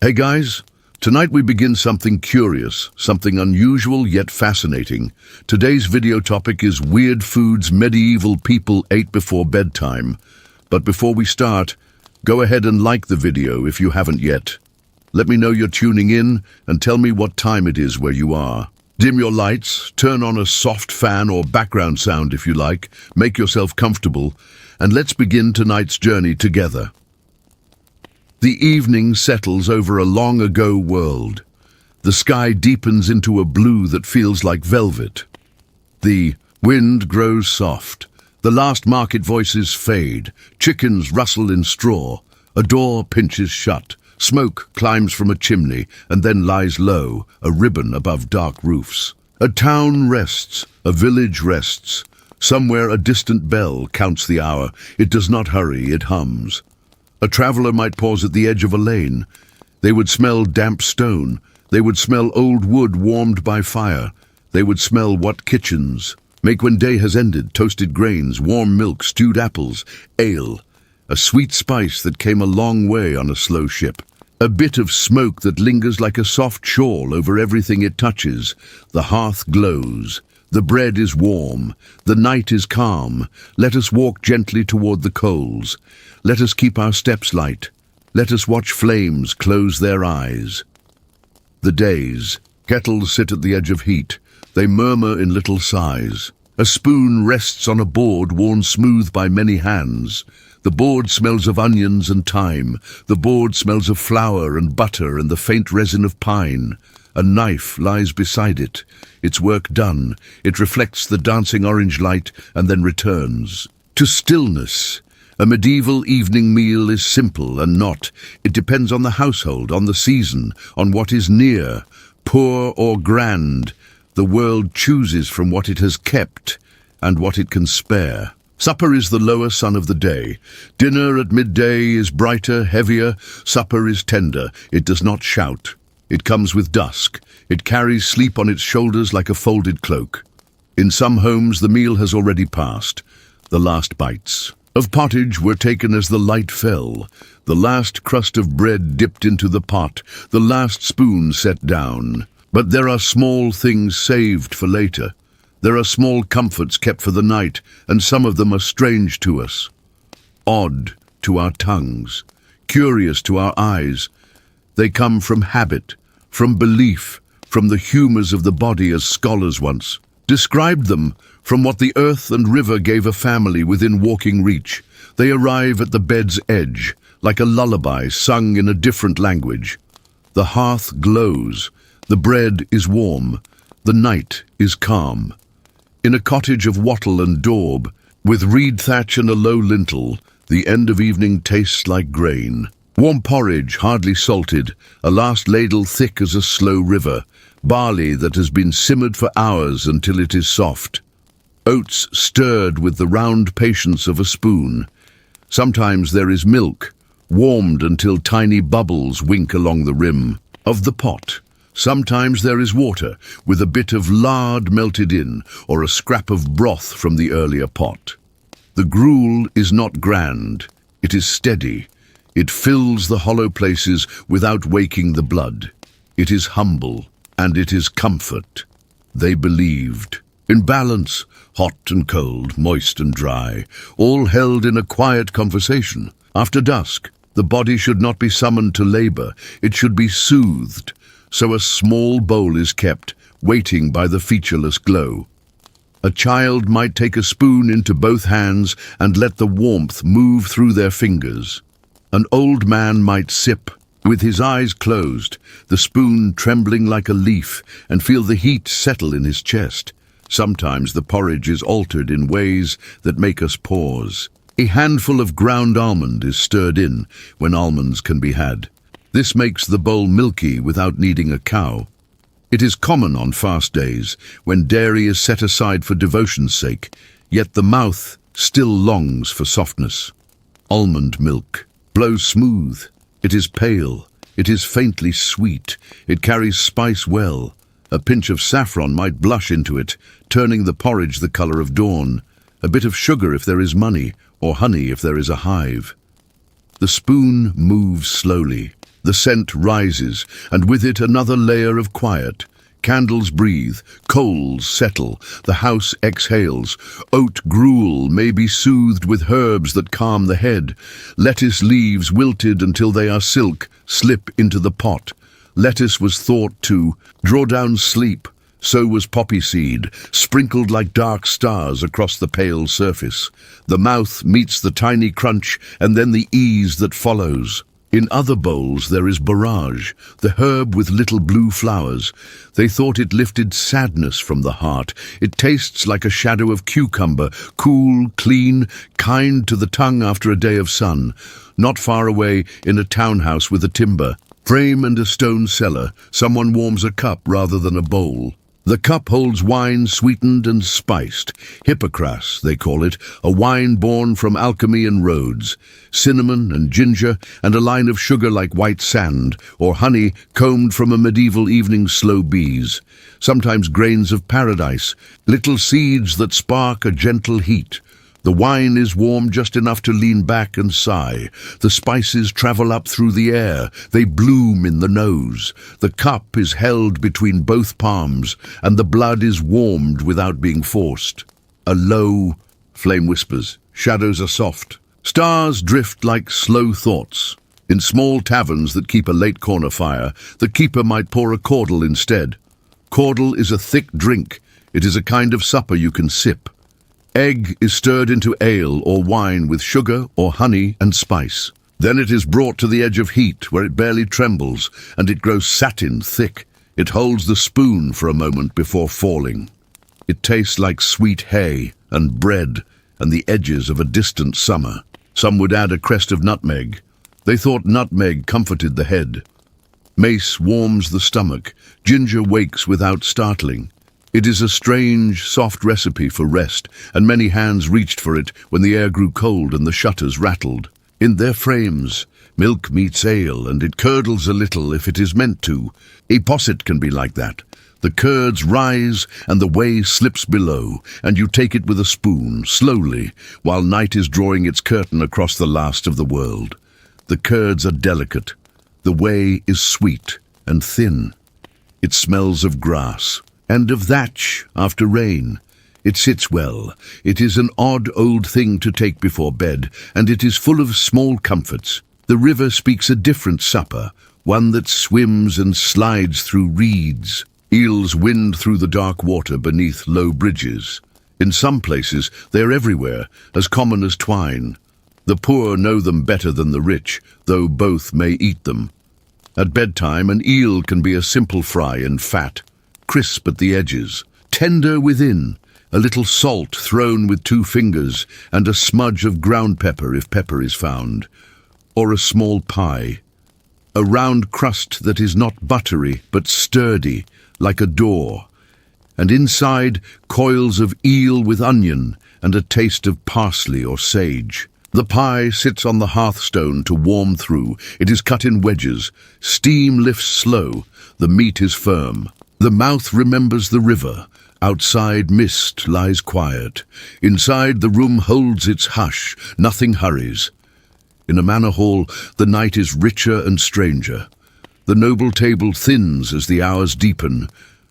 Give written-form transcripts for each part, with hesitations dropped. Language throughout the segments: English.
Hey guys, tonight we begin something curious, something unusual yet fascinating. Today's video topic is weird foods medieval people ate before bedtime. But before we start, go ahead and like the video if you haven't yet. Let me know you're tuning in and tell me what time it is where you are. Dim your lights, turn on a soft fan or background sound if you like, make yourself comfortable, and let's begin tonight's journey together. The evening settles over a long-ago world. The sky deepens into a blue that feels like velvet. The wind grows soft. The last market voices fade. Chickens rustle in straw. A door pinches shut. Smoke climbs from a chimney and then lies low, a ribbon above dark roofs. A town rests. A village rests. Somewhere a distant bell counts the hour. It does not hurry, it hums. A traveler might pause at the edge of a lane. They would smell damp stone. They would smell old wood warmed by fire. They would smell what kitchens make when day has ended: toasted grains, warm milk, stewed apples, ale. A sweet spice that came a long way on a slow ship. A bit of smoke that lingers like a soft shawl over everything it touches. The hearth glows. The bread is warm. The night is calm. Let us walk gently toward the coals. Let us keep our steps light. Let us watch flames close their eyes. The days. Kettles sit at the edge of heat. They murmur in little sighs. A spoon rests on a board worn smooth by many hands. The board smells of onions and thyme. The board smells of flour and butter and the faint resin of pine. A knife lies beside it. Its work done, it reflects the dancing orange light and then returns to stillness. A medieval evening meal is simple and not. It depends on the household, on the season, on what is near. Poor or grand, the world chooses from what it has kept and what it can spare. Supper is the lower sun of the day. Dinner at midday is brighter, heavier. Supper is tender. It does not shout. It comes with dusk. It carries sleep on its shoulders like a folded cloak. In some homes the meal has already passed. The last bites of pottage were taken as the light fell. The last crust of bread dipped into the pot. The last spoon set down. But there are small things saved for later. There are small comforts kept for the night, and some of them are strange to us. Odd to our tongues. Curious to our eyes. They come from habit, from belief, from the humours of the body as scholars once described them, from what the earth and river gave a family within walking reach. They arrive at the bed's edge, like a lullaby sung in a different language. The hearth glows, the bread is warm, the night is calm. In a cottage of wattle and daub, with reed thatch and a low lintel, the end of evening tastes like grain. Warm porridge, hardly salted, a last ladle thick as a slow river, barley that has been simmered for hours until it is soft. Oats stirred with the round patience of a spoon. Sometimes there is milk, warmed until tiny bubbles wink along the rim of the pot. Sometimes there is water, with a bit of lard melted in, or a scrap of broth from the earlier pot. The gruel is not grand, it is steady. It fills the hollow places without waking the blood. It is humble, and it is comfort. They believed. In balance, hot and cold, moist and dry, all held in a quiet conversation. After dusk, the body should not be summoned to labor, it should be soothed. So a small bowl is kept, waiting by the featureless glow. A child might take a spoon into both hands and let the warmth move through their fingers. An old man might sip, with his eyes closed, the spoon trembling like a leaf, and feel the heat settle in his chest. Sometimes the porridge is altered in ways that make us pause. A handful of ground almond is stirred in when almonds can be had. This makes the bowl milky without needing a cow. It is common on fast days, when dairy is set aside for devotion's sake, yet the mouth still longs for softness. Almond milk blows smooth. It is pale. It is faintly sweet. It carries spice well. A pinch of saffron might blush into it, turning the porridge the colour of dawn. A bit of sugar if there is money, or honey if there is a hive. The spoon moves slowly. The scent rises, and with it another layer of quiet. Candles breathe, coals settle, the house exhales. Oat gruel may be soothed with herbs that calm the head. Lettuce leaves, wilted until they are silk, slip into the pot. Lettuce was thought to draw down sleep. So was poppy seed, sprinkled like dark stars across the pale surface. The mouth meets the tiny crunch, and then the ease that follows. In other bowls there is borage, the herb with little blue flowers. They thought it lifted sadness from the heart. It tastes like a shadow of cucumber, cool, clean, kind to the tongue after a day of sun. Not far away, in a townhouse with a timber frame and a stone cellar, someone warms a cup rather than a bowl. The cup holds wine sweetened and spiced. Hippocras, they call it, a wine born from alchemy and Rhodes. Cinnamon and ginger, and a line of sugar like white sand, or honey combed from a medieval evening's slow bees. Sometimes grains of paradise, little seeds that spark a gentle heat. The wine is warm just enough to lean back and sigh. The spices travel up through the air. They bloom in the nose. The cup is held between both palms, and the blood is warmed without being forced. A low flame whispers. Shadows are soft. Stars drift like slow thoughts. In small taverns that keep a late corner fire, the keeper might pour a caudle instead. Caudle is a thick drink. It is a kind of supper you can sip. Egg is stirred into ale or wine with sugar or honey and spice. Then it is brought to the edge of heat, where it barely trembles, and it grows satin thick. It holds the spoon for a moment before falling. It tastes like sweet hay and bread and the edges of a distant summer. Some would add a crest of nutmeg. They thought nutmeg comforted the head. Mace warms the stomach. Ginger wakes without startling. It is a strange, soft recipe for rest, and many hands reached for it when the air grew cold and the shutters rattled. In their frames, milk meets ale, and it curdles a little if it is meant to. A posset can be like that. The curds rise, and the whey slips below, and you take it with a spoon, slowly, while night is drawing its curtain across the last of the world. The curds are delicate. The whey is sweet and thin. It smells of grass and of thatch after rain. It sits well. It is an odd old thing to take before bed, and it is full of small comforts. The river speaks a different supper, one that swims and slides through reeds. Eels wind through the dark water beneath low bridges. In some places they are everywhere, as common as twine. The poor know them better than the rich, though both may eat them. At bedtime, an eel can be a simple fry in fat, crisp at the edges, tender within, a little salt thrown with 2 fingers, and a smudge of ground pepper if pepper is found, or a small pie. A round crust that is not buttery, but sturdy, like a door, and inside coils of eel with onion and a taste of parsley or sage. The pie sits on the hearthstone to warm through. It is cut in wedges. Steam lifts slow. The meat is firm. The mouth remembers the river. Outside, mist lies quiet. Inside, the room holds its hush. Nothing hurries. In a manor hall, the night is richer and stranger. The noble table thins as the hours deepen,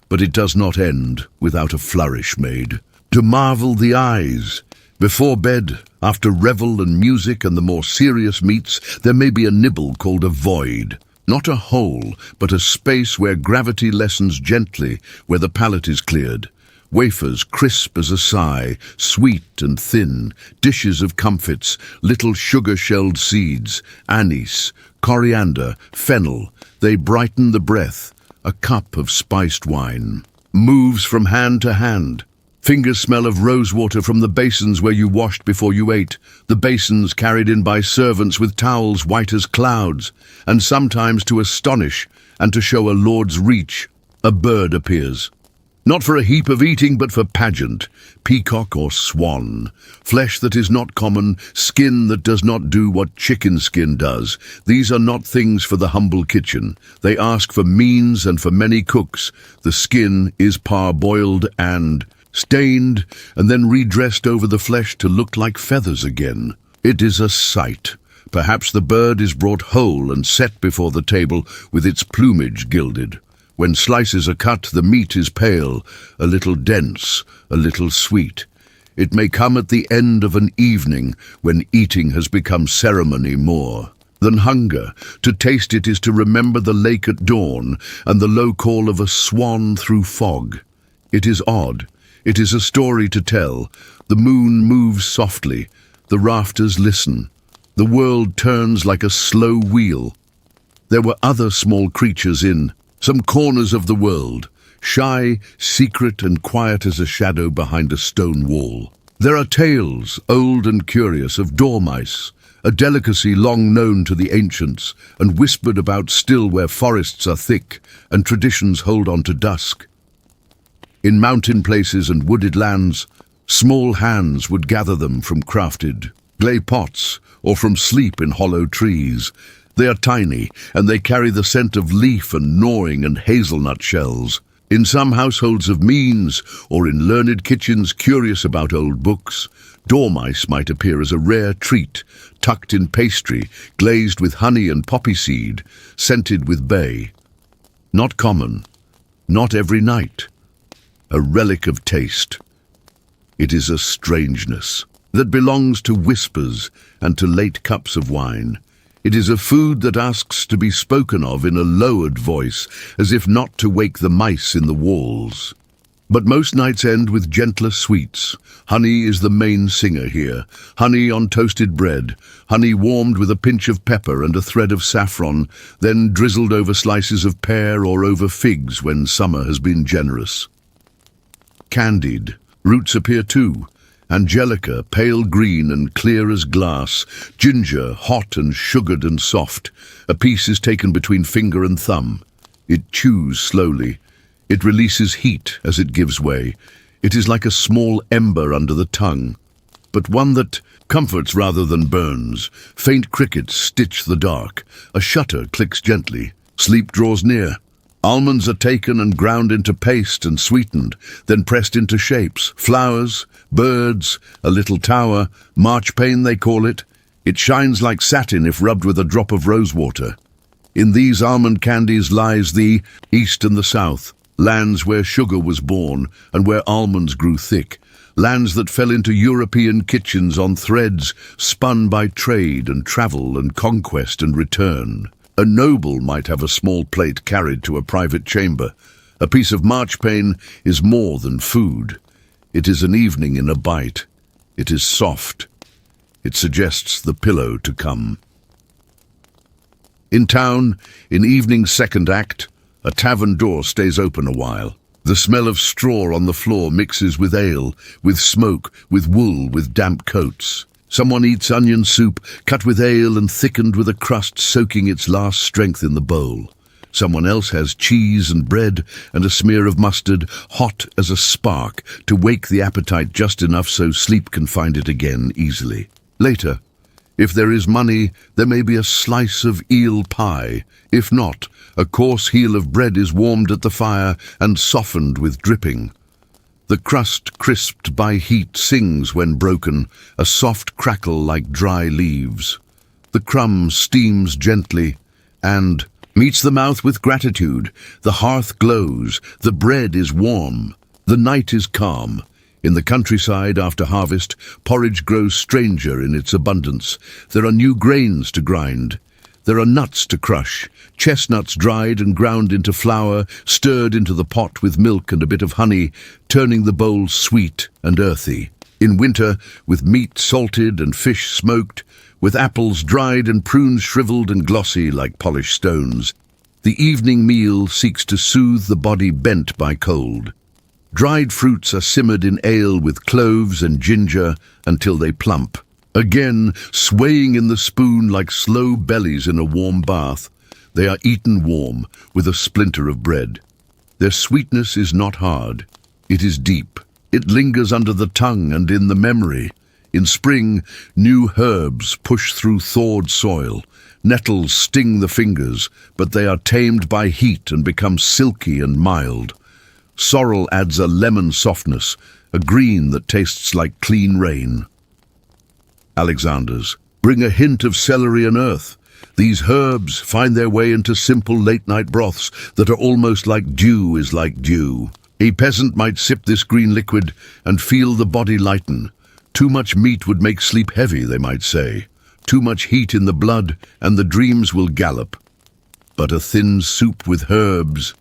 but it does not end without a flourish made. To marvel the eyes. Before bed, after revel and music and the more serious meats, there may be a nibble called a void. Not a hole, but a space where gravity lessens gently, where the palate is cleared. Wafers crisp as a sigh, sweet and thin, dishes of comfits, little sugar-shelled seeds, anise, coriander, fennel. They brighten the breath. A cup of spiced wine moves from hand to hand. Fingers smell of rosewater from the basins where you washed before you ate, the basins carried in by servants with towels white as clouds, and sometimes to astonish and to show a lord's reach, a bird appears. Not for a heap of eating, but for pageant, peacock or swan, flesh that is not common, skin that does not do what chicken skin does. These are not things for the humble kitchen. They ask for means and for many cooks. The skin is parboiled and stained, and then redressed over the flesh to look like feathers again. It is a sight, Perhaps the bird is brought whole and set before the table with its plumage gilded. When slices are cut, the meat is pale, a little dense, a little sweet. It may come at the end of an evening when eating has become ceremony more than hunger. To taste it is to remember the lake at dawn and the low call of a swan through fog. It is odd. It is a story to tell. The moon moves softly. The rafters listen. The world turns like a slow wheel. There were other small creatures in some corners of the world, shy, secret and quiet as a shadow behind a stone wall. There are tales, old and curious, of dormice, a delicacy long known to the ancients and whispered about still where forests are thick and traditions hold on to dusk. In mountain places and wooded lands, small hands would gather them from crafted clay pots or from sleep in hollow trees. They are tiny, and they carry the scent of leaf and gnawing and hazelnut shells. In some households of means, or in learned kitchens curious about old books, dormice might appear as a rare treat, tucked in pastry, glazed with honey and poppy seed, scented with bay. Not common, not every night. A relic of taste. It is a strangeness that belongs to whispers and to late cups of wine. It is a food that asks to be spoken of in a lowered voice, as if not to wake the mice in the walls. But most nights end with gentler sweets. Honey is the main singer here. Honey on toasted bread, honey warmed with a pinch of pepper and a thread of saffron, then drizzled over slices of pear or over figs when summer has been generous. Candied, roots appear too. Angelica, pale green and clear as glass. Ginger, hot and sugared and soft. A piece is taken between finger and thumb. It chews slowly. It releases heat as it gives way. It is like a small ember under the tongue, but one that comforts rather than burns. Faint crickets stitch the dark. A shutter clicks gently. Sleep draws near. Almonds are taken and ground into paste and sweetened, then pressed into shapes. Flowers, birds, a little tower, marchpane they call it. It shines like satin if rubbed with a drop of rosewater. In these almond candies lies the East and the South, lands where sugar was born and where almonds grew thick, lands that fell into European kitchens on threads spun by trade and travel and conquest and return. A noble might have a small plate carried to a private chamber. A piece of marchpane is more than food. It is an evening in a bite. It is soft. It suggests the pillow to come. In town, in evening's second act, a tavern door stays open a while. The smell of straw on the floor mixes with ale, with smoke, with wool, with damp coats. Someone eats onion soup, cut with ale and thickened with a crust soaking its last strength in the bowl. Someone else has cheese and bread and a smear of mustard, hot as a spark, to wake the appetite just enough so sleep can find it again easily. Later, if there is money, there may be a slice of eel pie. If not, a coarse heel of bread is warmed at the fire and softened with dripping. The crust, crisped by heat, sings when broken, a soft crackle like dry leaves. The crumb steams gently and meets the mouth with gratitude. The hearth glows, the bread is warm, the night is calm. In the countryside after harvest, porridge grows stranger in its abundance. There are new grains to grind. There are nuts to crush, chestnuts dried and ground into flour, stirred into the pot with milk and a bit of honey, turning the bowl sweet and earthy. In winter, with meat salted and fish smoked, with apples dried and prunes shriveled and glossy like polished stones, the evening meal seeks to soothe the body bent by cold. Dried fruits are simmered in ale with cloves and ginger until they plump. Again, swaying in the spoon like slow bellies in a warm bath, they are eaten warm with a splinter of bread. Their sweetness is not hard. It is deep. It lingers under the tongue and in the memory. In spring, new herbs push through thawed soil. Nettles sting the fingers, but they are tamed by heat and become silky and mild. Sorrel adds a lemon softness, a green that tastes like clean rain. Alexander's, bring a hint of celery and earth. These herbs find their way into simple late-night broths that are almost like dew is like dew. A peasant might sip this green liquid and feel the body lighten. Too much meat would make sleep heavy, they might say. Too much heat in the blood, and the dreams will gallop. But a thin soup with herbs,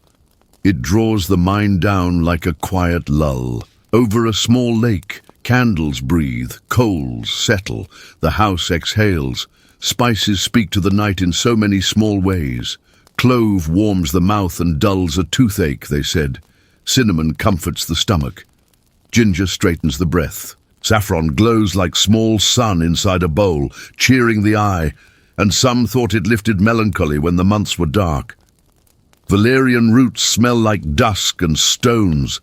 it draws the mind down like a quiet lull. Over a small lake, candles breathe, coals settle, the house exhales. Spices speak to the night in so many small ways. Clove warms the mouth and dulls a toothache, they said. Cinnamon comforts the stomach. Ginger straightens the breath. Saffron glows like small sun inside a bowl, cheering the eye, and some thought it lifted melancholy when the months were dark. Valerian roots smell like dusk and stones,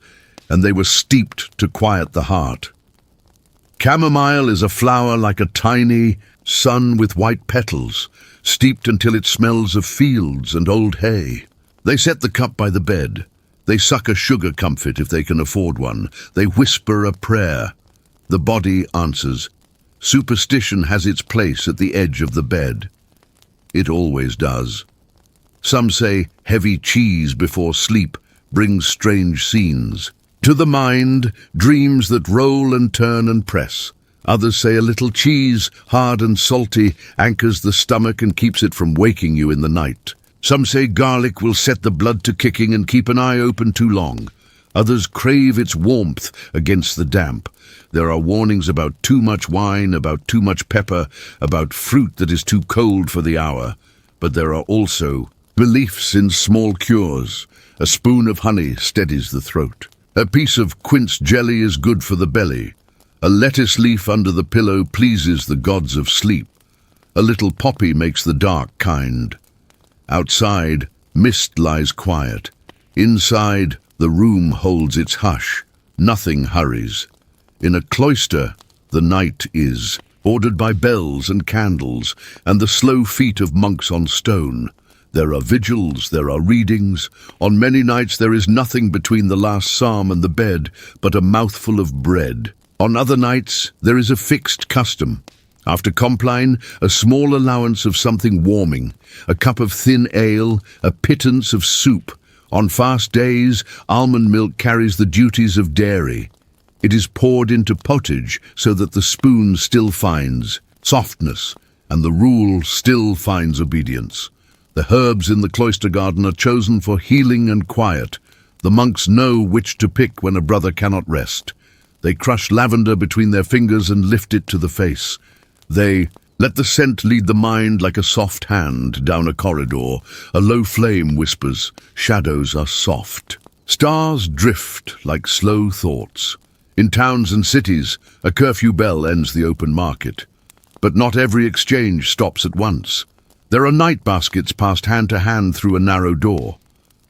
and they were steeped to quiet the heart. Chamomile is a flower like a tiny sun with white petals, steeped until it smells of fields and old hay. They set the cup by the bed. They suck a sugar comfit if they can afford one. They whisper a prayer. The body answers. Superstition has its place at the edge of the bed. It always does. Some say heavy cheese before sleep brings strange scenes. To the mind, dreams that roll and turn and press. Others say a little cheese, hard and salty, anchors the stomach and keeps it from waking you in the night. Some say garlic will set the blood to kicking and keep an eye open too long. Others crave its warmth against the damp. There are warnings about too much wine, about too much pepper, about fruit that is too cold for the hour. But there are also beliefs in small cures. A spoon of honey steadies the throat. A piece of quince jelly is good for the belly. A lettuce leaf under the pillow pleases the gods of sleep. A little poppy makes the dark kind. Outside, mist lies quiet. Inside, the room holds its hush. Nothing hurries. In a cloister, the night is, ordered by bells and candles, and the slow feet of monks on stone. There are vigils, there are readings. On many nights there is nothing between the last psalm and the bed but a mouthful of bread. On other nights there is a fixed custom. After compline, a small allowance of something warming, a cup of thin ale, a pittance of soup. On fast days, almond milk carries the duties of dairy. It is poured into pottage so that the spoon still finds softness and the rule still finds obedience. The herbs in the cloister garden are chosen for healing and quiet. The monks know which to pick when a brother cannot rest. They crush lavender between their fingers and lift it to the face. They let the scent lead the mind like a soft hand down a corridor. A low flame whispers, shadows are soft. Stars drift like slow thoughts. In towns and cities, a curfew bell ends the open market. But not every exchange stops at once. There are night baskets passed hand to hand through a narrow door.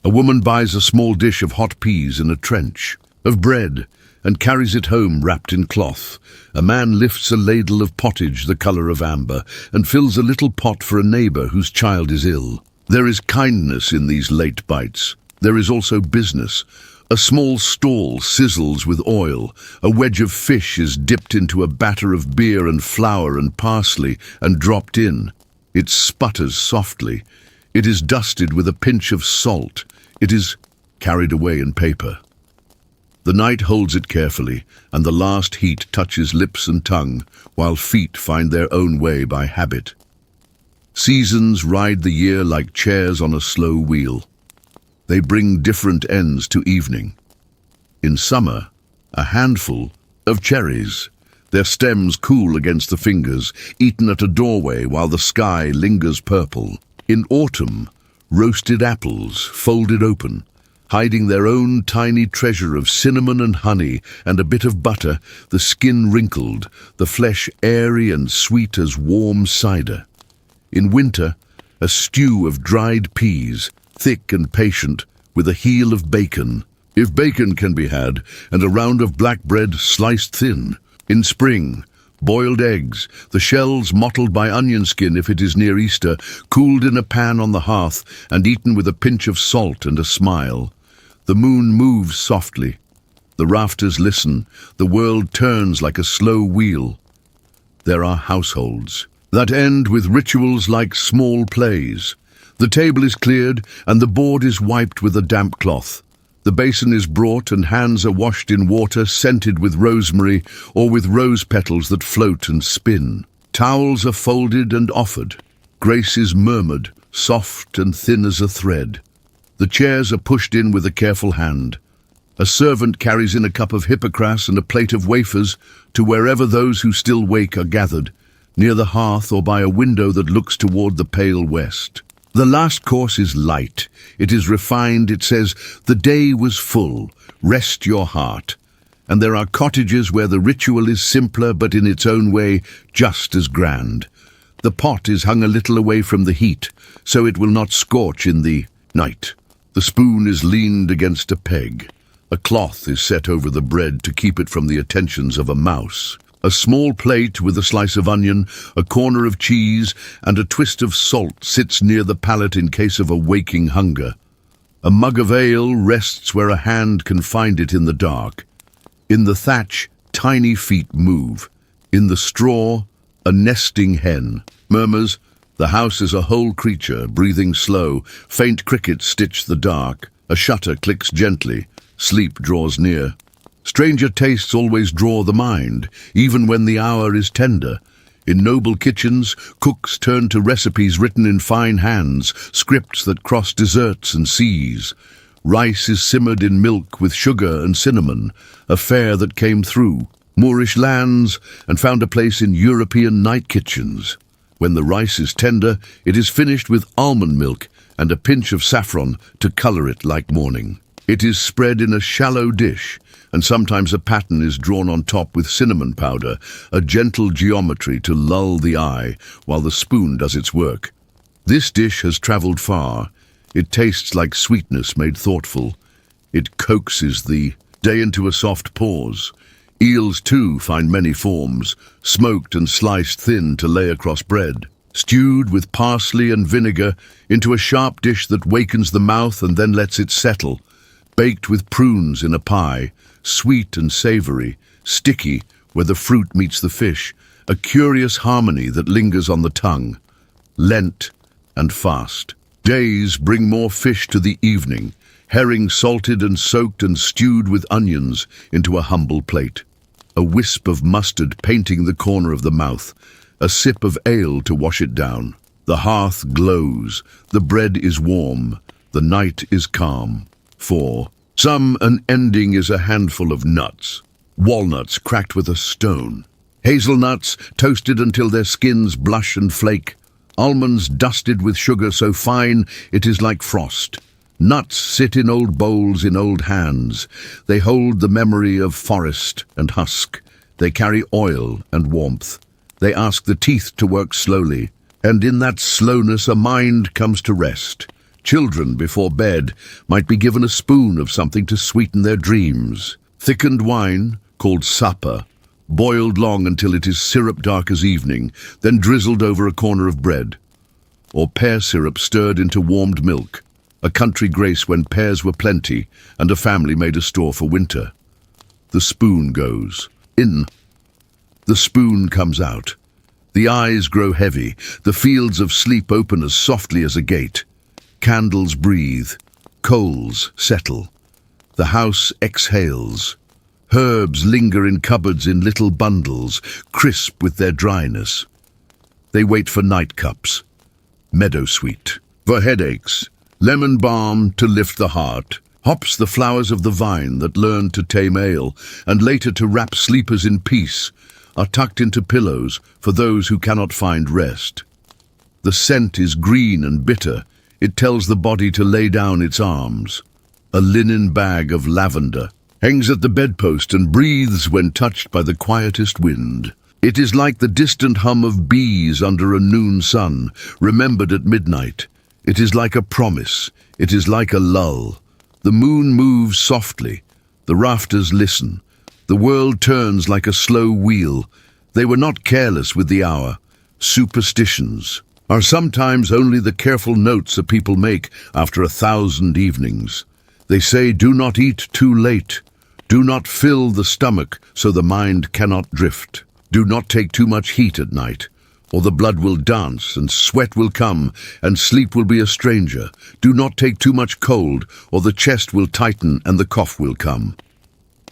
A woman buys a small dish of hot peas in a trench, of bread, and carries it home wrapped in cloth. A man lifts a ladle of pottage the color of amber and fills a little pot for a neighbor whose child is ill. There is kindness in these late bites. There is also business. A small stall sizzles with oil. A wedge of fish is dipped into a batter of beer and flour and parsley and dropped in. It sputters softly. It is dusted with a pinch of salt. It is carried away in paper. The night holds it carefully, and the last heat touches lips and tongue, while feet find their own way by habit. Seasons ride the year like chairs on a slow wheel. They bring different ends to evening. In summer, a handful of cherries, their stems cool against the fingers, eaten at a doorway while the sky lingers purple. In autumn, roasted apples folded open, hiding their own tiny treasure of cinnamon and honey and a bit of butter, the skin wrinkled, the flesh airy and sweet as warm cider. In winter, a stew of dried peas, thick and patient, with a heel of bacon, if bacon can be had, and a round of black bread sliced thin. In spring, boiled eggs, the shells mottled by onion skin if it is near Easter, cooled in a pan on the hearth and eaten with a pinch of salt and a smile. The moon moves softly. The rafters listen. The world turns like a slow wheel. There are households. that end with rituals like small plays. The table is cleared and the board is wiped with a damp cloth. The basin is brought and hands are washed in water scented with rosemary or with rose petals that float and spin. Towels are folded and offered. Grace is murmured, soft and thin as a thread. The chairs are pushed in with a careful hand. A servant carries in a cup of hippocras and a plate of wafers to wherever those who still wake are gathered, near the hearth or by a window that looks toward the pale west. The last course is light. It is refined. It says, "The day was full. Rest your heart." And there are cottages where the ritual is simpler but in its own way just as grand. The pot is hung a little away from the heat, so it will not scorch in the night. The spoon is leaned against a peg. A cloth is set over the bread to keep it from the attentions of a mouse. A small plate with a slice of onion, a corner of cheese, and a twist of salt sits near the palate in case of a waking hunger. A mug of ale rests where a hand can find it in the dark. In the thatch, tiny feet move. In the straw, a nesting hen murmurs. The house is a whole creature, breathing slow. Faint crickets stitch the dark. A shutter clicks gently. Sleep draws near. Stranger tastes always draw the mind, even when the hour is tender. In noble kitchens, cooks turn to recipes written in fine hands, scripts that cross deserts and seas. Rice is simmered in milk with sugar and cinnamon, a fare that came through Moorish lands and found a place in European night kitchens. When the rice is tender, it is finished with almond milk and a pinch of saffron to color it like morning. It is spread in a shallow dish, and sometimes a pattern is drawn on top with cinnamon powder, a gentle geometry to lull the eye while the spoon does its work. This dish has traveled far. It tastes like sweetness made thoughtful. It coaxes the day into a soft pause. Eels, too, find many forms, smoked and sliced thin to lay across bread. Stewed with parsley and vinegar into a sharp dish that wakens the mouth and then lets it settle. Baked with prunes in a pie, sweet and savory, sticky where the fruit meets the fish, a curious harmony that lingers on the tongue. Lent and fast. Days bring more fish to the evening, herring salted and soaked and stewed with onions into a humble plate. A wisp of mustard painting the corner of the mouth, a sip of ale to wash it down. The hearth glows, the bread is warm, the night is calm. For some, an ending is a handful of nuts. Walnuts cracked with a stone. Hazelnuts toasted until their skins blush and flake. Almonds dusted with sugar so fine it is like frost. Nuts sit in old bowls in old hands. They hold the memory of forest and husk. They carry oil and warmth. They ask the teeth to work slowly, and in that slowness a mind comes to rest. Children before bed might be given a spoon of something to sweeten their dreams. Thickened wine, called supper, boiled long until it is syrup dark as evening, then drizzled over a corner of bread. Or pear syrup stirred into warmed milk, a country grace when pears were plenty and a family made a store for winter. The spoon goes in. The spoon comes out. The eyes grow heavy. The fields of sleep open as softly as a gate. Candles breathe. Coals settle. The house exhales. Herbs linger in cupboards in little bundles, crisp with their dryness. They wait for night cups. Meadowsweet. For headaches. Lemon balm to lift the heart. Hops the flowers of the vine that learned to tame ale, and later to wrap sleepers in peace, are tucked into pillows for those who cannot find rest. The scent is green and bitter. It tells the body to lay down its arms. A linen bag of lavender hangs at the bedpost and breathes when touched by the quietest wind. It is like the distant hum of bees under a noon sun, remembered at midnight. It is like a promise. It is like a lull. The moon moves softly. The rafters listen. The world turns like a slow wheel. They were not careless with the hour. Superstitions are sometimes only the careful notes a people make after 1,000 evenings. They say, do not eat too late. Do not fill the stomach so the mind cannot drift. Do not take too much heat at night. or the blood will dance, and sweat will come, and sleep will be a stranger. Do not take too much cold, or the chest will tighten and the cough will come.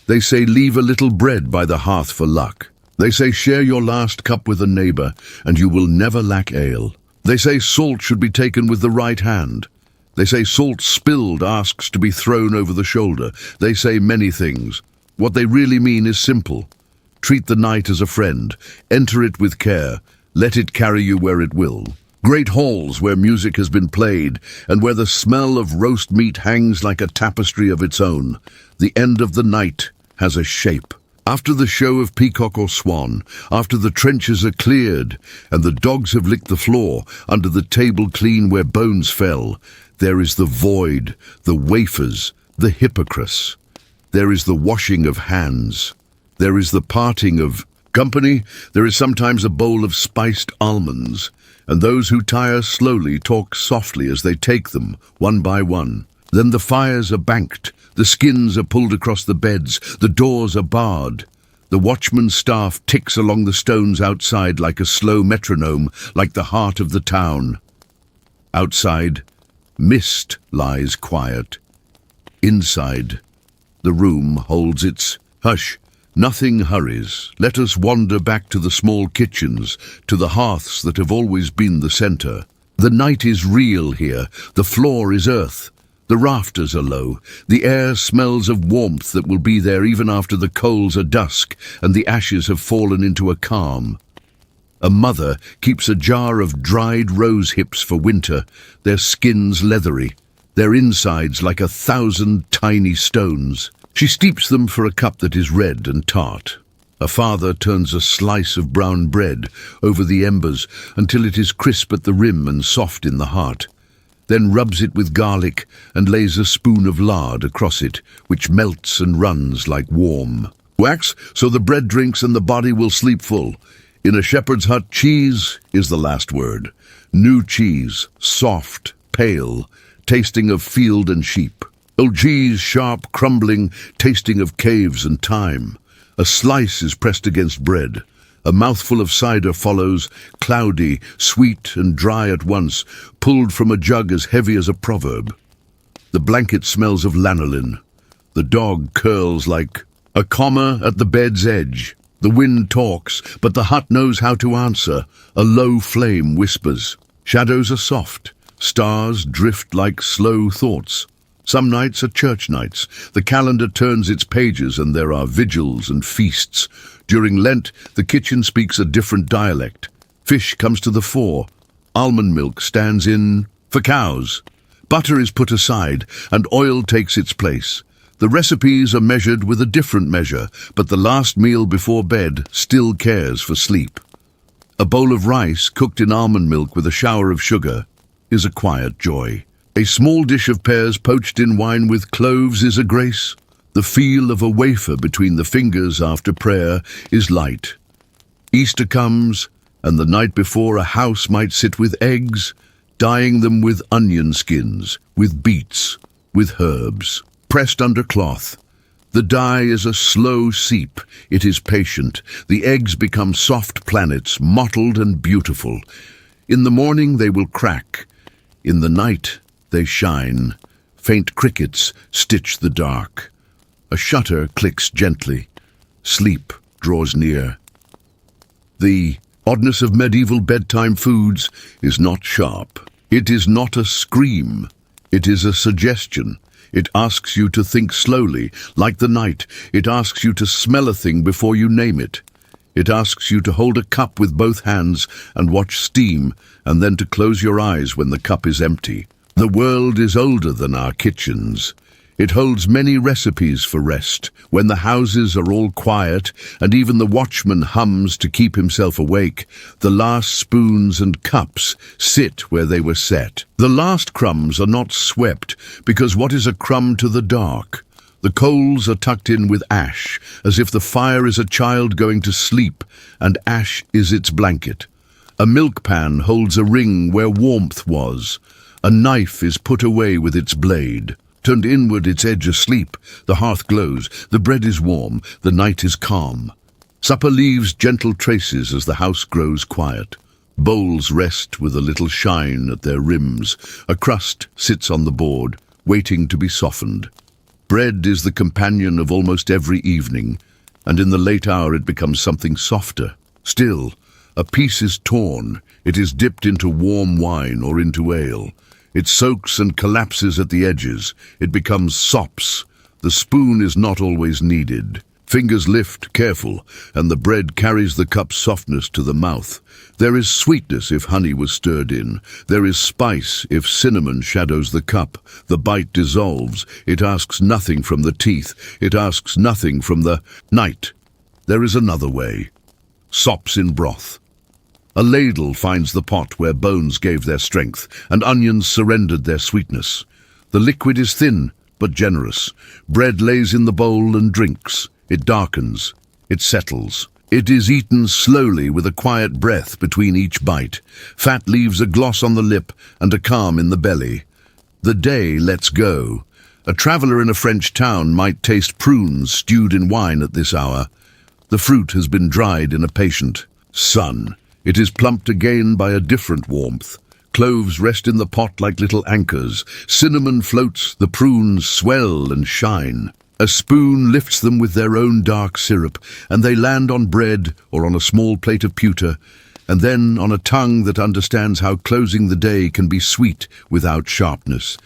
They say leave a little bread by the hearth for luck. They say share your last cup with a neighbor, and you will never lack ale. They say salt should be taken with the right hand. They say salt spilled asks to be thrown over the shoulder. They say many things. What they really mean is simple. Treat the night as a friend. Enter it with care. Let it carry you where it will. Great halls where music has been played, and where the smell of roast meat hangs like a tapestry of its own. The end of the night has a shape. After the show of peacock or swan, after the trenches are cleared, and the dogs have licked the floor, under the table clean where bones fell, there is the void, the wafers, the hypocrites. There is the washing of hands. There is the parting of company. There is sometimes a bowl of spiced almonds, and those who tire slowly talk softly as they take them, one by one. Then the fires are banked, the skins are pulled across the beds, the doors are barred. The watchman's staff ticks along the stones outside like a slow metronome, like the heart of the town. Outside, mist lies quiet. Inside, the room holds its hush. Nothing hurries. Let us wander back to the small kitchens, to the hearths that have always been the center. The night is real here. The floor is earth. The rafters are low. The air smells of warmth that will be there even after the coals are dusk and the ashes have fallen into a calm. A mother keeps a jar of dried rose hips for winter, their skins leathery, their insides like 1,000 tiny stones. She steeps them for a cup that is red and tart. A father turns a slice of brown bread over the embers until it is crisp at the rim and soft in the heart, then rubs it with garlic and lays a spoon of lard across it, which melts and runs like warm wax, so the bread drinks and the body will sleep full. In a shepherd's hut, cheese is the last word. New cheese, soft, pale, tasting of field and sheep. Old cheese, sharp, crumbling, tasting of caves and time. A slice is pressed against bread. A mouthful of cider follows, cloudy, sweet and dry at once, pulled from a jug as heavy as a proverb. The blanket smells of lanolin. The dog curls like a comma at the bed's edge. The wind talks, but the hut knows how to answer. A low flame whispers. Shadows are soft. Stars drift like slow thoughts. Some nights are church nights. The calendar turns its pages and there are vigils and feasts. During Lent, the kitchen speaks a different dialect. Fish comes to the fore. Almond milk stands in for cows. Butter is put aside and oil takes its place. The recipes are measured with a different measure, but the last meal before bed still cares for sleep. A bowl of rice cooked in almond milk with a shower of sugar is a quiet joy. A small dish of pears poached in wine with cloves is a grace. The feel of a wafer between the fingers after prayer is light. Easter comes, and the night before a house might sit with eggs, dyeing them with onion skins, with beets, with herbs, pressed under cloth. The dye is a slow seep. It is patient. The eggs become soft planets, mottled and beautiful. In the morning they will crack. In the night they shine. Faint crickets stitch the dark. A shutter clicks gently. Sleep draws near. The oddness of medieval bedtime foods is not sharp. It is not a scream. It is a suggestion. It asks you to think slowly, like the night. It asks you to smell a thing before you name it. It asks you to hold a cup with both hands and watch steam, and then to close your eyes when the cup is empty. The world is older than our kitchens. It holds many recipes for rest, when the houses are all quiet and even the watchman hums to keep himself awake. The last spoons and cups sit where they were set. The last crumbs are not swept, because what is a crumb to the dark? The coals are tucked in with ash, as if the fire is a child going to sleep, and ash is its blanket. A milk pan holds a ring where warmth was. A knife is put away with its blade. Turned inward, its edge asleep. The hearth glows, the bread is warm, the night is calm. Supper leaves gentle traces as the house grows quiet. Bowls rest with a little shine at their rims. A crust sits on the board, waiting to be softened. Bread is the companion of almost every evening, and in the late hour it becomes something softer. Still, a piece is torn. It is dipped into warm wine or into ale. It soaks and collapses at the edges. It becomes sops. The spoon is not always needed. Fingers lift, careful, and the bread carries the cup's softness to the mouth. There is sweetness if honey was stirred in. There is spice if cinnamon shadows the cup. The bite dissolves. It asks nothing from the teeth. It asks nothing from the night. There is another way. Sops in broth. A ladle finds the pot where bones gave their strength, and onions surrendered their sweetness. The liquid is thin, but generous. Bread lays in the bowl and drinks. It darkens. It settles. It is eaten slowly with a quiet breath between each bite. Fat leaves a gloss on the lip and a calm in the belly. The day lets go. A traveller in a French town might taste prunes stewed in wine at this hour. The fruit has been dried in a patient sun. It is plumped again by a different warmth. Cloves rest in the pot like little anchors. Cinnamon floats, the prunes swell and shine. A spoon lifts them with their own dark syrup, and they land on bread or on a small plate of pewter, and then on a tongue that understands how closing the day can be sweet without sharpness.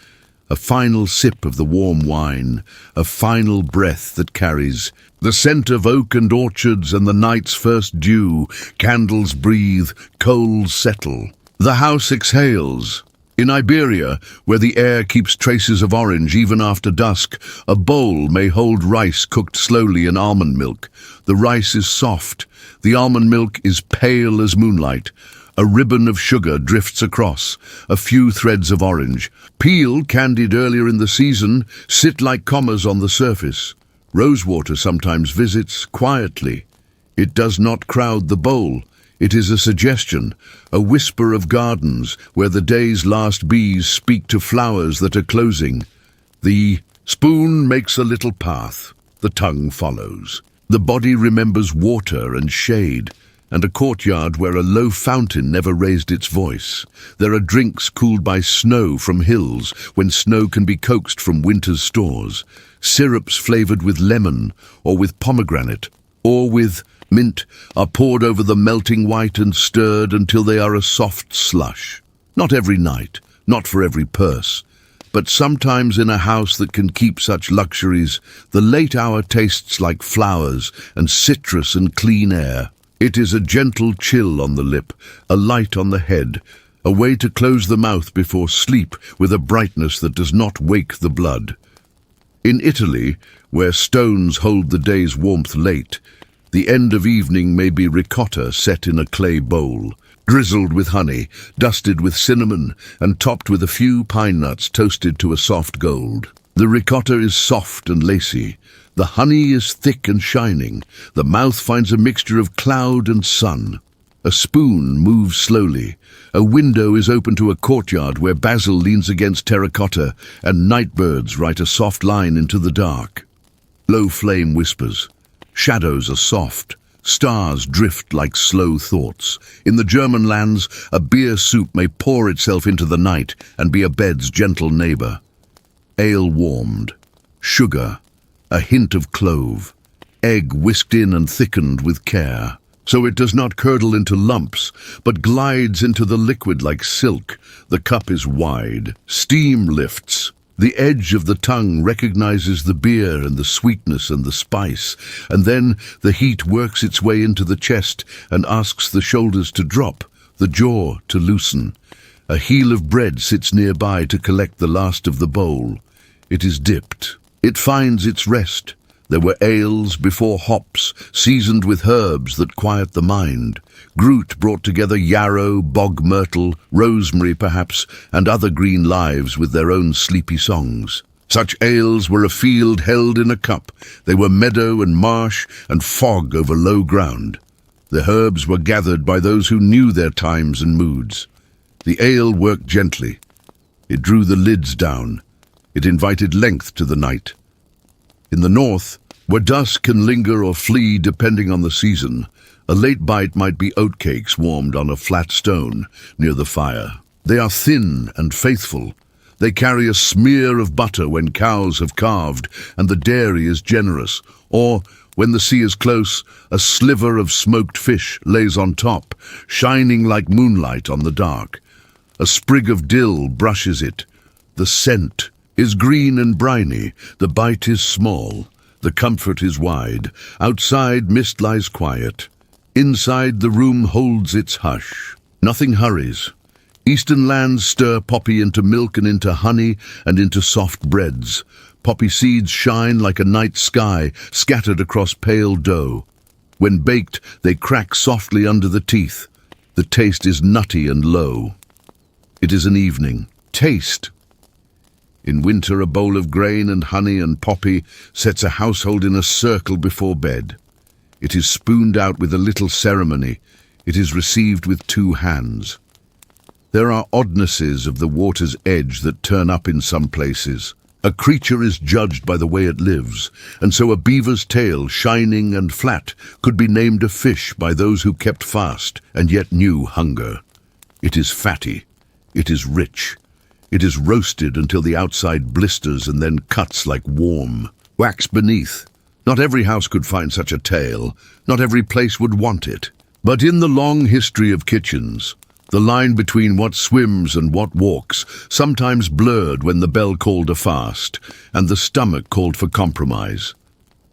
A final sip of the warm wine, a final breath that carries the scent of oak and orchards and the night's first dew. Candles breathe, coals settle. The house exhales. In Iberia, where the air keeps traces of orange even after dusk, a bowl may hold rice cooked slowly in almond milk. The rice is soft. The almond milk is pale as moonlight. A ribbon of sugar drifts across, a few threads of orange. Peel, candied earlier in the season, sit like commas on the surface. Rosewater sometimes visits quietly. It does not crowd the bowl. It is a suggestion, a whisper of gardens where the day's last bees speak to flowers that are closing. The spoon makes a little path. The tongue follows. The body remembers water and shade, and a courtyard where a low fountain never raised its voice. There are drinks cooled by snow from hills when snow can be coaxed from winter's stores. Syrups flavored with lemon or with pomegranate or with mint are poured over the melting white and stirred until they are a soft slush. Not every night, not for every purse, but sometimes in a house that can keep such luxuries, the late hour tastes like flowers and citrus and clean air. It is a gentle chill on the lip, a light on the head, a way to close the mouth before sleep with a brightness that does not wake the blood. In Italy, where stones hold the day's warmth late, the end of evening may be ricotta set in a clay bowl, drizzled with honey, dusted with cinnamon, and topped with a few pine nuts toasted to a soft gold. The ricotta is soft and lacy. The honey is thick and shining. The mouth finds a mixture of cloud and sun. A spoon moves slowly. A window is open to a courtyard where basil leans against terracotta and nightbirds write a soft line into the dark. Low flame whispers. Shadows are soft. Stars drift like slow thoughts. In the German lands, a beer soup may pour itself into the night and be a bed's gentle neighbor. Ale warmed. Sugar. A hint of clove. Egg whisked in and thickened with care. So it does not curdle into lumps, but glides into the liquid like silk. The cup is wide. Steam lifts. The edge of the tongue recognizes the beer and the sweetness and the spice, and then the heat works its way into the chest and asks the shoulders to drop, the jaw to loosen. A heel of bread sits nearby to collect the last of the bowl. It is dipped. It finds its rest. There were ales before hops, seasoned with herbs that quiet the mind. Groot brought together yarrow, bog myrtle, rosemary perhaps, and other green lives with their own sleepy songs. Such ales were a field held in a cup. They were meadow and marsh and fog over low ground. The herbs were gathered by those who knew their times and moods. The ale worked gently. It drew the lids down. It invited length to the night. In the north, where dusk can linger or flee depending on the season, A late bite might be oatcakes warmed on a flat stone near the fire. They are thin and faithful. They carry a smear of butter when cows have calved and the dairy is generous, or, when the sea is close, a sliver of smoked fish lays on top, shining like moonlight on the dark. A sprig of dill brushes it. The scent is green and briny. The bite is small. The comfort is wide. Outside, mist lies quiet. Inside, the room holds its hush. Nothing hurries. Eastern lands stir poppy into milk and into honey and into soft breads. Poppy seeds shine like a night sky scattered across pale dough. When baked, they crack softly under the teeth. The taste is nutty and low. It is an evening. Taste. In winter, a bowl of grain and honey and poppy sets a household in a circle before bed. It is spooned out with a little ceremony. It is received with two hands. There are oddnesses of the water's edge that turn up in some places. A creature is judged by the way it lives, and so a beaver's tail, shining and flat, could be named a fish by those who kept fast and yet knew hunger. It is fatty. It is rich. It is roasted until the outside blisters and then cuts like warm. Wax beneath. Not every house could find such a tail. Not every place would want it. But in the long history of kitchens, the line between what swims and what walks sometimes blurred when the bell called a fast and the stomach called for compromise.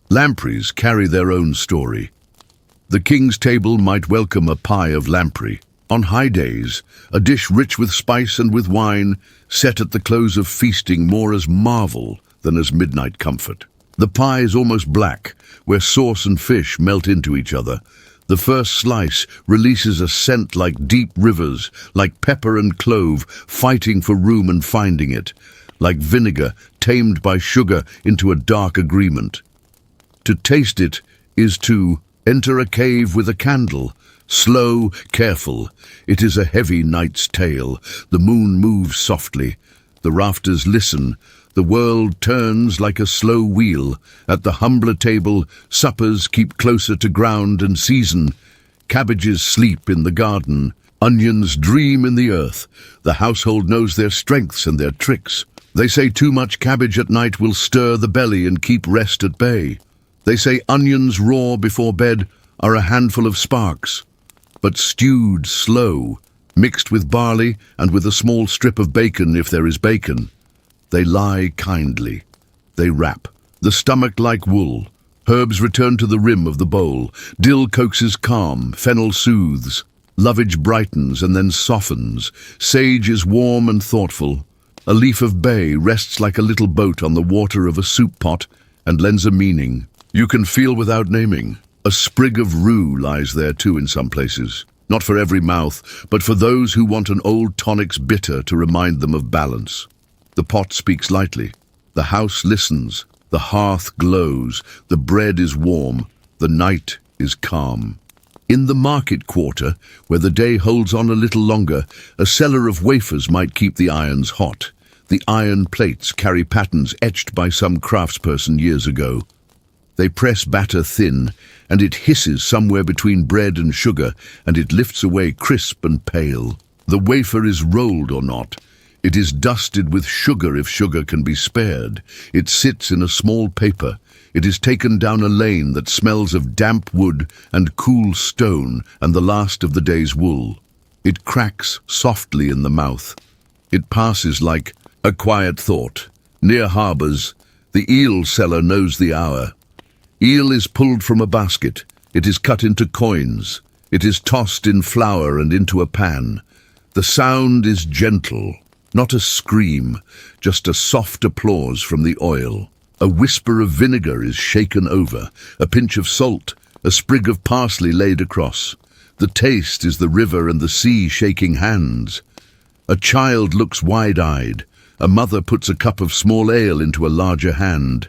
Lampreys carry their own story. The king's table might welcome a pie of lamprey. On high days, a dish rich with spice and with wine, set at the close of feasting more as marvel than as midnight comfort. The pie is almost black, where sauce and fish melt into each other. The first slice releases a scent like deep rivers, like pepper and clove fighting for room and finding it, like vinegar tamed by sugar into a dark agreement. To taste it is to enter a cave with a candle, slow, careful. It is a heavy night's tale. The moon moves softly. The rafters listen. The world turns like a slow wheel. At the humbler table, suppers keep closer to ground and season. Cabbages sleep in the garden. Onions dream in the earth. The household knows their strengths and their tricks. They say too much cabbage at night will stir the belly and keep rest at bay. They say onions raw before bed are a handful of sparks, but stewed slow, mixed with barley and with a small strip of bacon if there is bacon. They lie kindly. They wrap. The stomach like wool. Herbs return to the rim of the bowl. Dill coaxes calm. Fennel soothes. Lovage brightens and then softens. Sage is warm and thoughtful. A leaf of bay rests like a little boat on the water of a soup pot and lends a meaning. You can feel without naming. A sprig of rue lies there too in some places. Not for every mouth, but for those who want an old tonic's bitter to remind them of balance. The pot speaks lightly. The house listens. The hearth glows. The bread is warm. The night is calm. In the market quarter, where the day holds on a little longer, a cellar of wafers might keep the irons hot. The iron plates carry patterns etched by some craftsperson years ago. They press batter thin, and it hisses somewhere between bread and sugar, and it lifts away crisp and pale. The wafer is rolled or not. It is dusted with sugar if sugar can be spared. It sits in a small paper. It is taken down a lane that smells of damp wood and cool stone and the last of the day's wool. It cracks softly in the mouth. It passes like a quiet thought. Near harbours, the eel seller knows the hour. Eel is pulled from a basket. It is cut into coins. It is tossed in flour and into a pan. The sound is gentle, not a scream, just a soft applause from the oil. A whisper of vinegar is shaken over, a pinch of salt, a sprig of parsley laid across. The taste is the river and the sea shaking hands. A child looks wide-eyed. A mother puts a cup of small ale into a larger hand.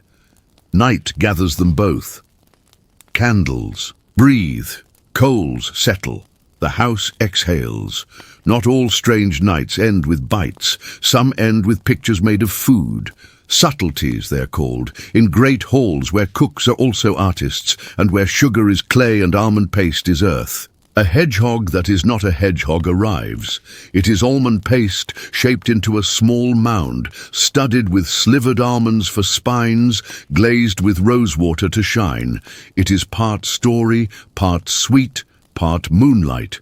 Night gathers them both. Candles breathe. Coals settle. The house exhales. Not all strange nights end with bites. Some end with pictures made of food. Subtleties, they're called, in great halls where cooks are also artists and where sugar is clay and almond paste is earth. A hedgehog that is not a hedgehog arrives. It is almond paste shaped into a small mound, studded with slivered almonds for spines, glazed with rosewater to shine. It is part story, part sweet, part moonlight.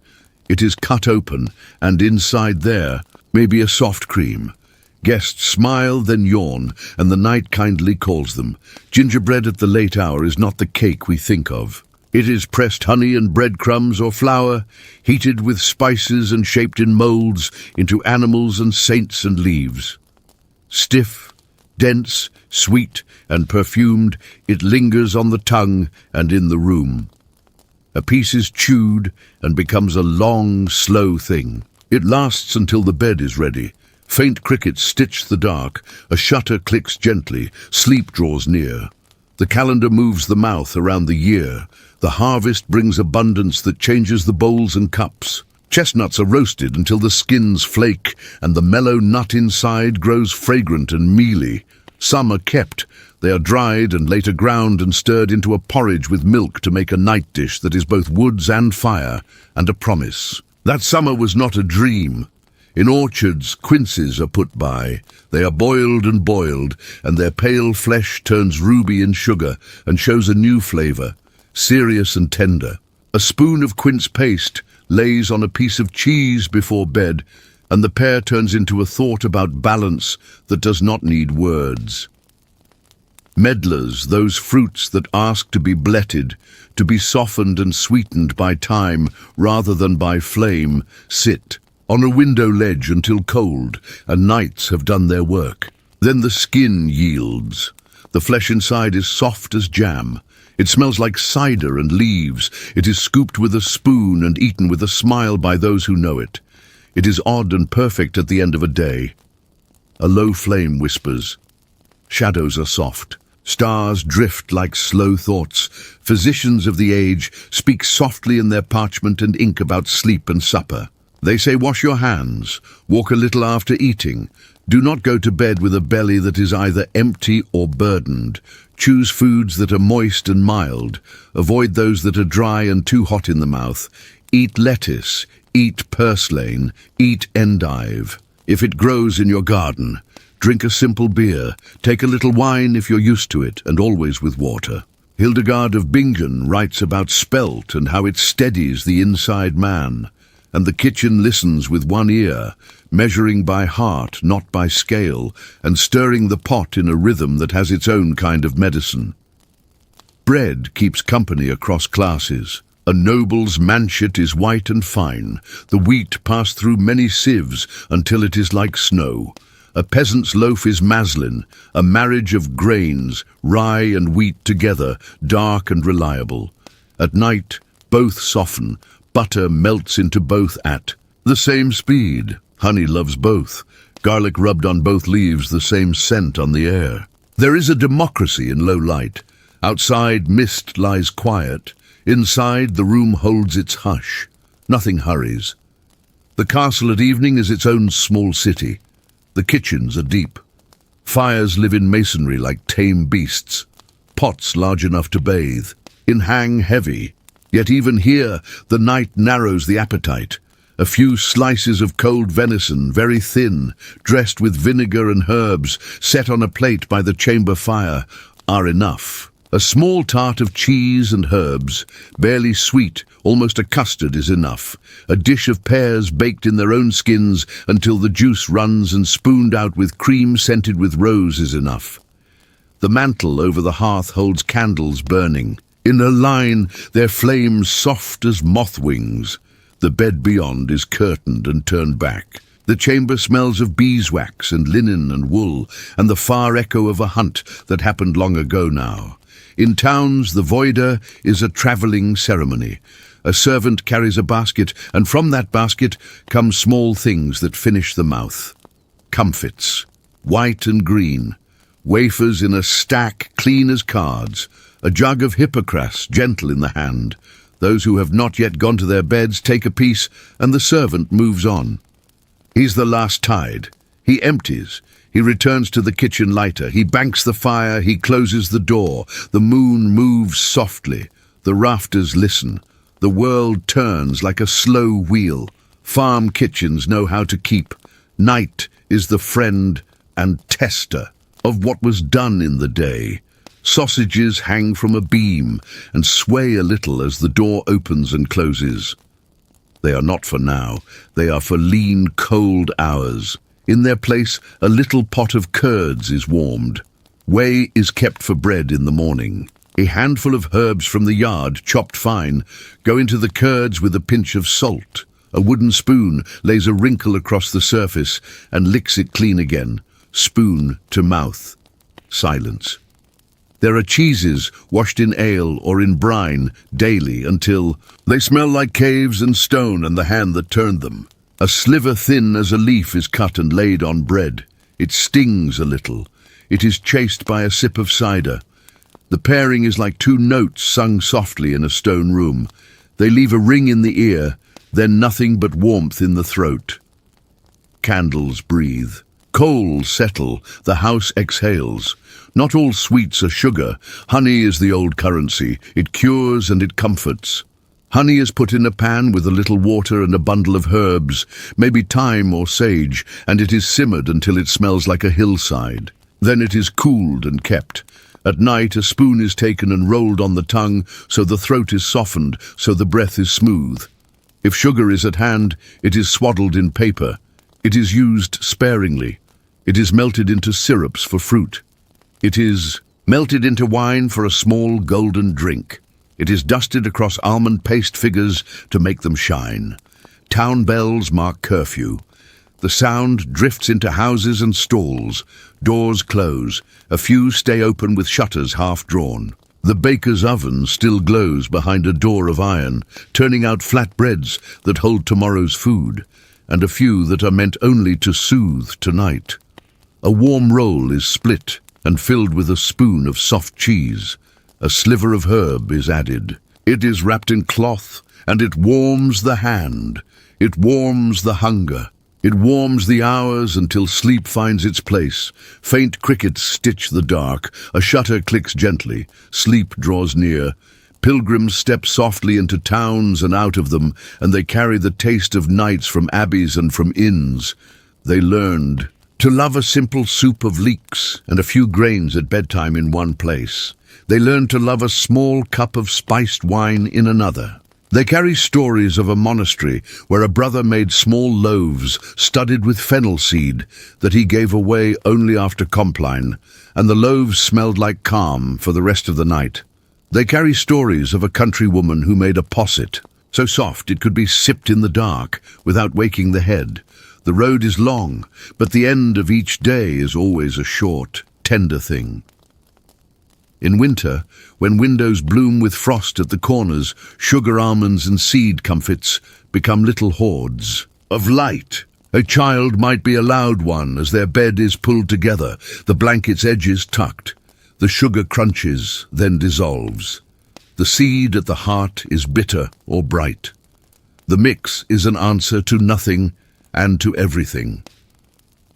It is cut open, and inside there may be a soft cream. Guests smile, then yawn, and the night kindly calls them. Gingerbread at the late hour is not the cake we think of. It is pressed honey and breadcrumbs or flour, heated with spices and shaped in molds into animals and saints and leaves. Stiff, dense, sweet, and perfumed, it lingers on the tongue and in the room. A piece is chewed and becomes a long, slow thing. It lasts until the bed is ready. Faint crickets stitch the dark, a shutter clicks gently, sleep draws near. The calendar moves the mouth around the year. The harvest brings abundance that changes the bowls and cups. Chestnuts are roasted until the skins flake, and the mellow nut inside grows fragrant and mealy. Some are kept. They are dried and later ground and stirred into a porridge with milk to make a night dish that is both woods and fire, and a promise. That summer was not a dream. In orchards, quinces are put by. They are boiled, and their pale flesh turns ruby in sugar and shows a new flavor, serious and tender. A spoon of quince paste lays on a piece of cheese before bed, and the pair turns into a thought about balance that does not need words. Medlars, those fruits that ask to be bletted, to be softened and sweetened by time rather than by flame, sit on a window ledge until cold, and nights have done their work. Then the skin yields. The flesh inside is soft as jam. It smells like cider and leaves. It is scooped with a spoon and eaten with a smile by those who know it. It is odd and perfect at the end of a day. A low flame whispers. Shadows are soft. Stars drift like slow thoughts. Physicians of the age speak softly in their parchment and ink about sleep and supper. They say wash your hands, walk a little after eating. Do not go to bed with a belly that is either empty or burdened. Choose foods that are moist and mild. Avoid those that are dry and too hot in the mouth. Eat lettuce, eat purslane, eat endive. If it grows in your garden, drink a simple beer. Take a little wine if you're used to it, and always with water. Hildegard of Bingen writes about spelt and how it steadies the inside man. And the kitchen listens with one ear, measuring by heart, not by scale, and stirring the pot in a rhythm that has its own kind of medicine. Bread keeps company across classes. A noble's manchet is white and fine. The wheat passed through many sieves until it is like snow. A peasant's loaf is maslin, a marriage of grains, rye and wheat together, dark and reliable. At night, both soften. Butter melts into both at the same speed. Honey loves both. Garlic rubbed on both leaves the same scent on the air. There is a democracy in low light. Outside, mist lies quiet. Inside, the room holds its hush. Nothing hurries. The castle at evening is its own small city. The kitchens are deep. Fires live in masonry like tame beasts. Pots large enough to bathe. In hang heavy. Yet even here, the night narrows the appetite. A few slices of cold venison, very thin, dressed with vinegar and herbs, set on a plate by the chamber fire, are enough. A small tart of cheese and herbs, barely sweet, almost a custard, is enough. A dish of pears baked in their own skins until the juice runs and spooned out with cream scented with rose is enough. The mantle over the hearth holds candles burning. In a line, their flames soft as moth wings. The bed beyond is curtained and turned back. The chamber smells of beeswax and linen and wool, and the far echo of a hunt that happened long ago now. In towns, the voida is a travelling ceremony. A servant carries a basket, and from that basket come small things that finish the mouth. Comfits, white and green. Wafers in a stack, clean as cards. A jug of hippocras, gentle in the hand. Those who have not yet gone to their beds take a piece, and the servant moves on. He's the last tide. He empties. He returns to the kitchen lighter. He banks the fire. He closes the door. The moon moves softly. The rafters listen. The world turns like a slow wheel. Farm kitchens know how to keep. Night is the friend and tester of what was done in the day. Sausages hang from a beam and sway a little as the door opens and closes. They are not for now. They are for lean, cold hours. In their place, a little pot of curds is warmed. Whey is kept for bread in the morning. A handful of herbs from the yard, chopped fine, go into the curds with a pinch of salt. A wooden spoon lays a wrinkle across the surface and licks it clean again. Spoon to mouth. Silence. There are cheeses washed in ale or in brine daily until they smell like caves and stone and the hand that turned them. A sliver thin as a leaf is cut and laid on bread. It stings a little. It is chased by a sip of cider. The pairing is like two notes sung softly in a stone room. They leave a ring in the ear, then nothing but warmth in the throat. Candles breathe. Coals settle. The house exhales. Not all sweets are sugar. Honey is the old currency. It cures and it comforts. Honey is put in a pan with a little water and a bundle of herbs, maybe thyme or sage, and it is simmered until it smells like a hillside. Then it is cooled and kept. At night, a spoon is taken and rolled on the tongue, so the throat is softened, so the breath is smooth. If sugar is at hand, it is swaddled in paper. It is used sparingly. It is melted into syrups for fruit. It is melted into wine for a small golden drink. It is dusted across almond paste figures to make them shine. Town bells mark curfew. The sound drifts into houses and stalls. Doors close. A few stay open with shutters half drawn. The baker's oven still glows behind a door of iron, turning out flat breads that hold tomorrow's food, and a few that are meant only to soothe tonight. A warm roll is split and filled with a spoon of soft cheese. A sliver of herb is added. It is wrapped in cloth, and it warms the hand. It warms the hunger. It warms the hours until sleep finds its place. Faint crickets stitch the dark. A shutter clicks gently. Sleep draws near. Pilgrims step softly into towns and out of them, and they carry the taste of nights from abbeys and from inns. They learned to love a simple soup of leeks and a few grains at bedtime in one place. They learned to love a small cup of spiced wine in another. They carry stories of a monastery where a brother made small loaves studded with fennel seed that he gave away only after Compline, and the loaves smelled like calm for the rest of the night. They carry stories of a countrywoman who made a posset, so soft it could be sipped in the dark without waking the head. The road is long, but the end of each day is always a short, tender thing. In winter, when windows bloom with frost at the corners, sugar almonds and seed comfits become little hoards of light. A child might be allowed one as their bed is pulled together, the blanket's edges tucked. The sugar crunches, then dissolves. The seed at the heart is bitter or bright. The mix is an answer to nothing and to everything.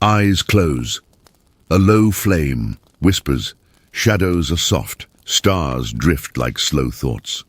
Eyes close. A low flame whispers. Shadows are soft. Stars drift like slow thoughts.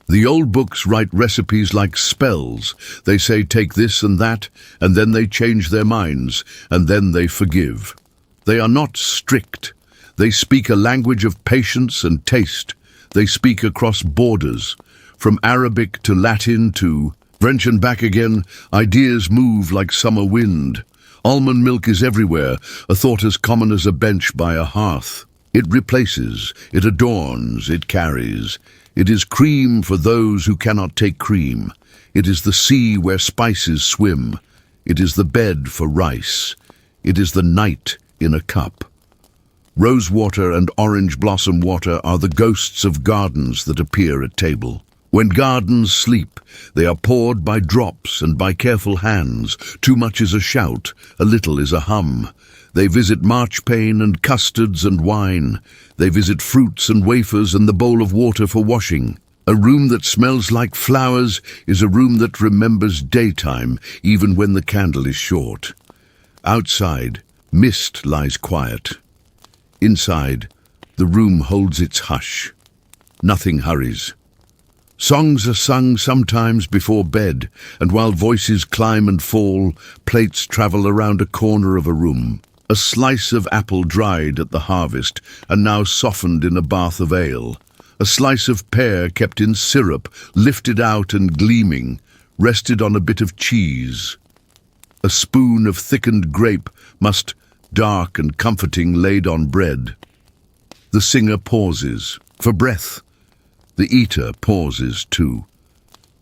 The old books write recipes like spells. They say take this and that, and then they change their minds, and then they forgive. They are not strict. They speak a language of patience and taste. They speak across borders. From Arabic to Latin to French and back again, ideas move like summer wind. Almond milk is everywhere, a thought as common as a bench by a hearth. It replaces, it adorns, it carries. It is cream for those who cannot take cream. It is the sea where spices swim. It is the bed for rice. It is the night in a cup. Rosewater and orange blossom water are the ghosts of gardens that appear at table. When gardens sleep, they are poured by drops and by careful hands. Too much is a shout, a little is a hum. They visit marchpane and custards and wine. They visit fruits and wafers and the bowl of water for washing. A room that smells like flowers is a room that remembers daytime, even when the candle is short. Outside, Mist lies quiet. Inside, the room holds its hush. Nothing hurries. Songs are sung sometimes before bed, and while voices climb and fall, plates travel around a corner of a room. A slice of apple dried at the harvest and now softened in a bath of ale. A slice of pear kept in syrup, lifted out and gleaming, rested on a bit of cheese. A spoon of thickened grape must, dark and comforting, laid on bread. The singer pauses for breath. The eater pauses too.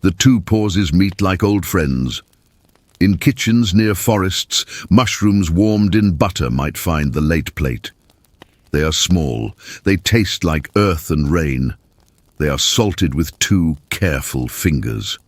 The two pauses meet like old friends. In kitchens near forests, mushrooms warmed in butter might find the late plate. They are small. They taste like earth and rain. They are salted with two careful fingers.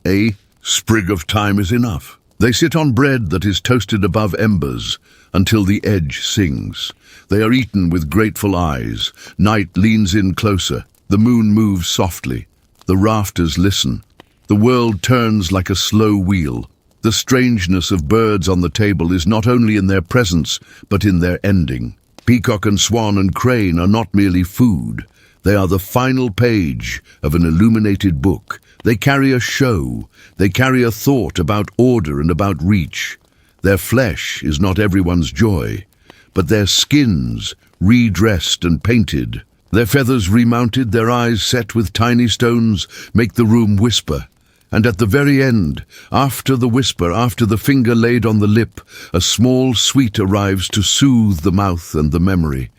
A sprig of thyme is enough. They sit on bread that is toasted above embers until the edge sings. They are eaten with grateful eyes. Night leans in closer. The moon moves softly. The rafters listen. The world turns like a slow wheel. The strangeness of birds on the table is not only in their presence, but in their ending. Peacock and swan and crane are not merely food. They are the final page of an illuminated book. They carry a show. They carry a thought about order and about reach. Their flesh is not everyone's joy, but their skins, redressed and painted, their feathers remounted, their eyes set with tiny stones, make the room whisper. And at the very end, after the whisper, after the finger laid on the lip, a small sweet arrives to soothe the mouth and the memory.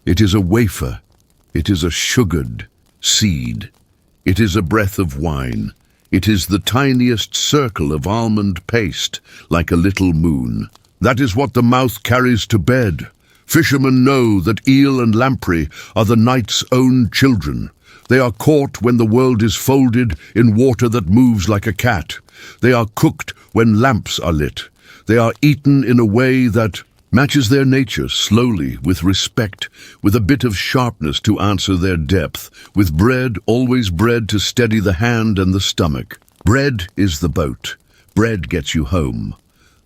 It is a wafer. It is a sugared seed. It is a breath of wine. It is the tiniest circle of almond paste, like a little moon. That is what the mouth carries to bed. Fishermen know that eel and lamprey are the night's own children. They are caught when the world is folded in water that moves like a cat. They are cooked when lamps are lit. They are eaten in a way that matches their nature, slowly, with respect, with a bit of sharpness to answer their depth, with bread, always bread to steady the hand and the stomach. Bread is the boat. Bread gets you home.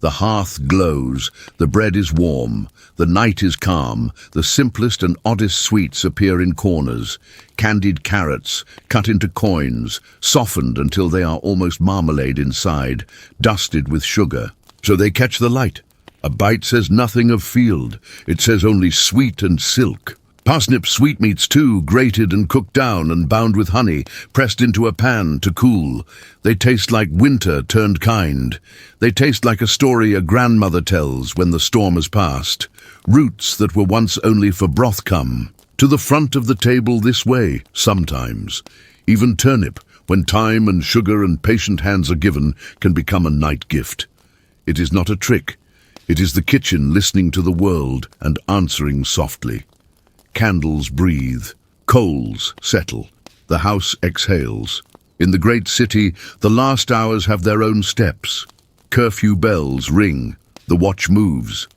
The hearth glows, the bread is warm, the night is calm, the simplest and oddest sweets appear in corners. Candied carrots, cut into coins, softened until they are almost marmalade inside, dusted with sugar. So they catch the light. A bite says nothing of field, it says only sweet and silk. Parsnip sweetmeats too, grated and cooked down and bound with honey, pressed into a pan to cool. They taste like winter turned kind. They taste like a story a grandmother tells when the storm has passed. Roots that were once only for broth come to the front of the table this way, sometimes. Even turnip, when time and sugar and patient hands are given, can become a night gift. It is not a trick. It is the kitchen listening to the world and answering softly. Candles breathe, coals settle, the house exhales. In the great city, the last hours have their own steps. Curfew bells ring, the watch moves.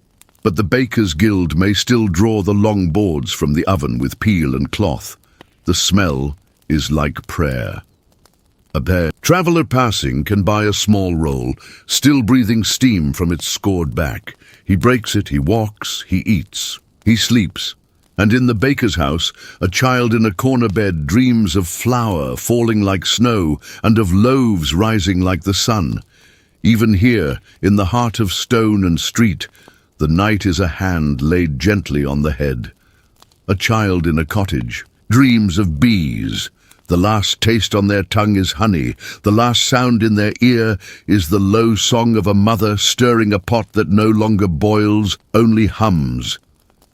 But the baker's guild may still draw the long boards from the oven with peel and cloth. The smell is like prayer. A traveller passing can buy a small roll, still breathing steam from its scored back. He breaks it, he walks, he eats, he sleeps. And in the baker's house, a child in a corner bed dreams of flour falling like snow and of loaves rising like the sun. Even here, in the heart of stone and street, the night is a hand laid gently on the head. A child in a cottage dreams of bees. The last taste on their tongue is honey. The last sound in their ear is the low song of a mother stirring a pot that no longer boils, only hums.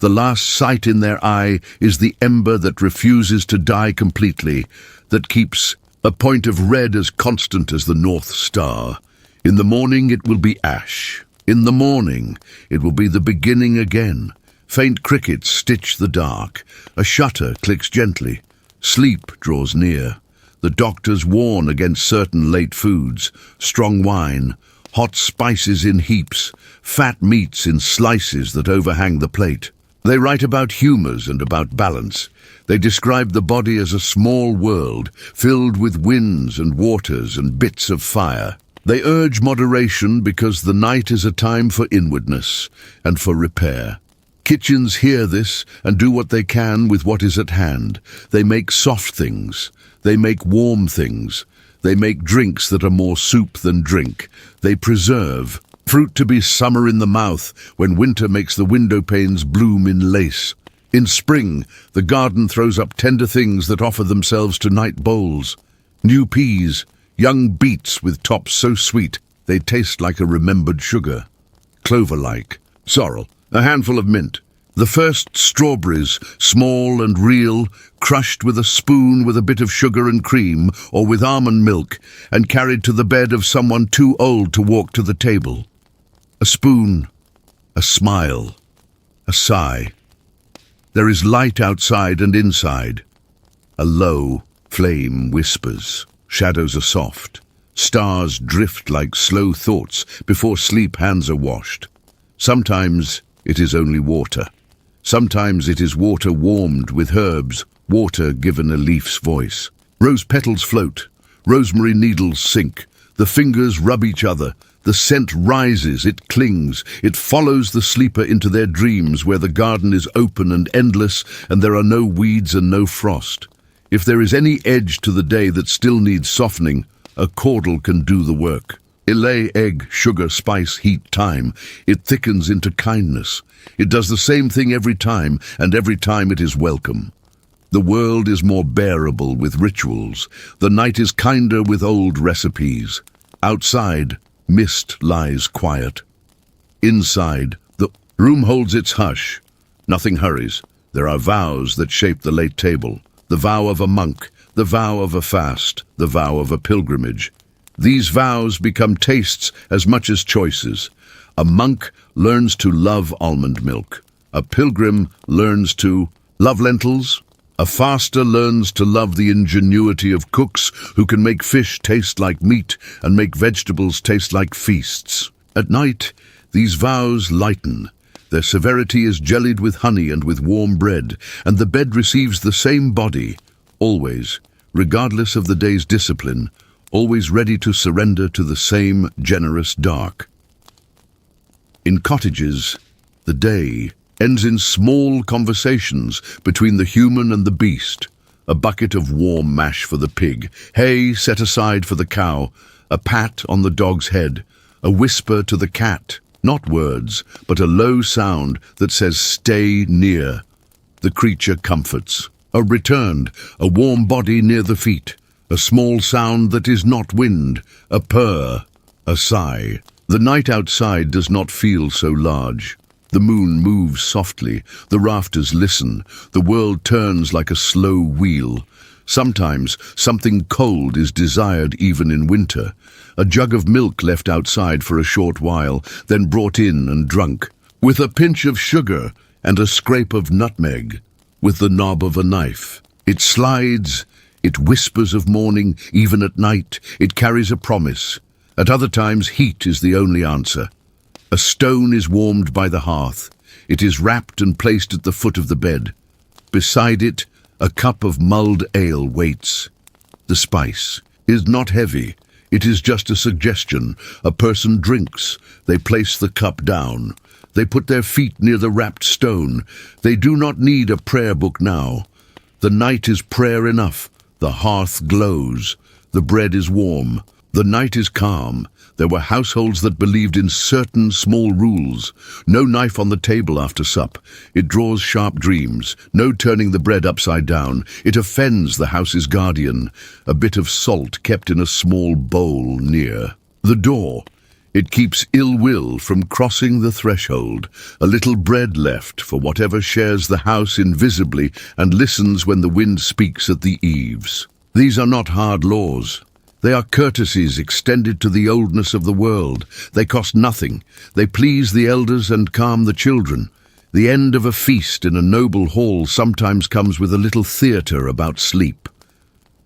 The last sight in their eye is the ember that refuses to die completely, that keeps a point of red as constant as the North Star. In the morning it will be ash. In the morning it will be the beginning again. Faint crickets stitch the dark. A shutter clicks gently. Sleep draws near. The doctors warn against certain late foods, strong wine, hot spices in heaps, fat meats in slices that overhang the plate. They write about humours and about balance. They describe the body as a small world, filled with winds and waters and bits of fire. They urge moderation because the night is a time for inwardness and for repair. Kitchens hear this and do what they can with what is at hand. They make soft things. They make warm things. They make drinks that are more soup than drink. They preserve. Fruit to be summer in the mouth when winter makes the window panes bloom in lace. In spring, the garden throws up tender things that offer themselves to night bowls. New peas, young beets with tops so sweet they taste like a remembered sugar. Clover-like. Sorrel, a handful of mint. The first strawberries, small and real, crushed with a spoon with a bit of sugar and cream or with almond milk and carried to the bed of someone too old to walk to the table. A spoon, a smile, a sigh. There is light outside and inside. A low flame whispers. Shadows are soft. Stars drift like slow thoughts before sleep hands are washed. Sometimes it is only water. Sometimes it is water warmed with herbs, water given a leaf's voice. Rose petals float. Rosemary needles sink. The fingers rub each other. The scent rises, it clings, it follows the sleeper into their dreams where the garden is open and endless and there are no weeds and no frost. If there is any edge to the day that still needs softening, a caudle can do the work. Elay, egg, sugar, spice, heat, time. It thickens into kindness. It does the same thing every time, and every time it is welcome. The world is more bearable with rituals. The night is kinder with old recipes. Outside, mist lies quiet. Inside, the room holds its hush. Nothing hurries. There are vows that shape the late table. The vow of a monk, the vow of a fast, the vow of a pilgrimage. These vows become tastes as much as choices. A monk learns to love almond milk. A pilgrim learns to love lentils. A faster learns to love the ingenuity of cooks who can make fish taste like meat and make vegetables taste like feasts. At night, these vows lighten. Their severity is jellied with honey and with warm bread, and the bed receives the same body, always, regardless of the day's discipline, always ready to surrender to the same generous dark. In cottages, the day ends in small conversations between the human and the beast. A bucket of warm mash for the pig, hay set aside for the cow, a pat on the dog's head, a whisper to the cat. Not words, but a low sound that says, "Stay near." The creature comforts. A returned, a warm body near the feet. A small sound that is not wind. A purr, a sigh. The night outside does not feel so large. The moon moves softly. The rafters listen. The world turns like a slow wheel. Sometimes something cold is desired even in winter. A jug of milk left outside for a short while, then brought in and drunk, with a pinch of sugar and a scrape of nutmeg, with the knob of a knife. It slides, it whispers of morning, even at night. It carries a promise. At other times, heat is the only answer. A stone is warmed by the hearth. It is wrapped and placed at the foot of the bed. Beside it, a cup of mulled ale waits. The spice is not heavy. It is just a suggestion. A person drinks. They place the cup down. They put their feet near the wrapped stone. They do not need a prayer book now. The night is prayer enough. The hearth glows. The bread is warm. The night is calm. There were households that believed in certain small rules. No knife on the table after sup. It draws sharp dreams. No turning the bread upside down. It offends the house's guardian. A bit of salt kept in a small bowl near the door. It keeps ill will from crossing the threshold. A little bread left for whatever shares the house invisibly and listens when the wind speaks at the eaves. These are not hard laws. They are courtesies extended to the oldness of the world. They cost nothing. They please the elders and calm the children. The end of a feast in a noble hall sometimes comes with a little theatre about sleep.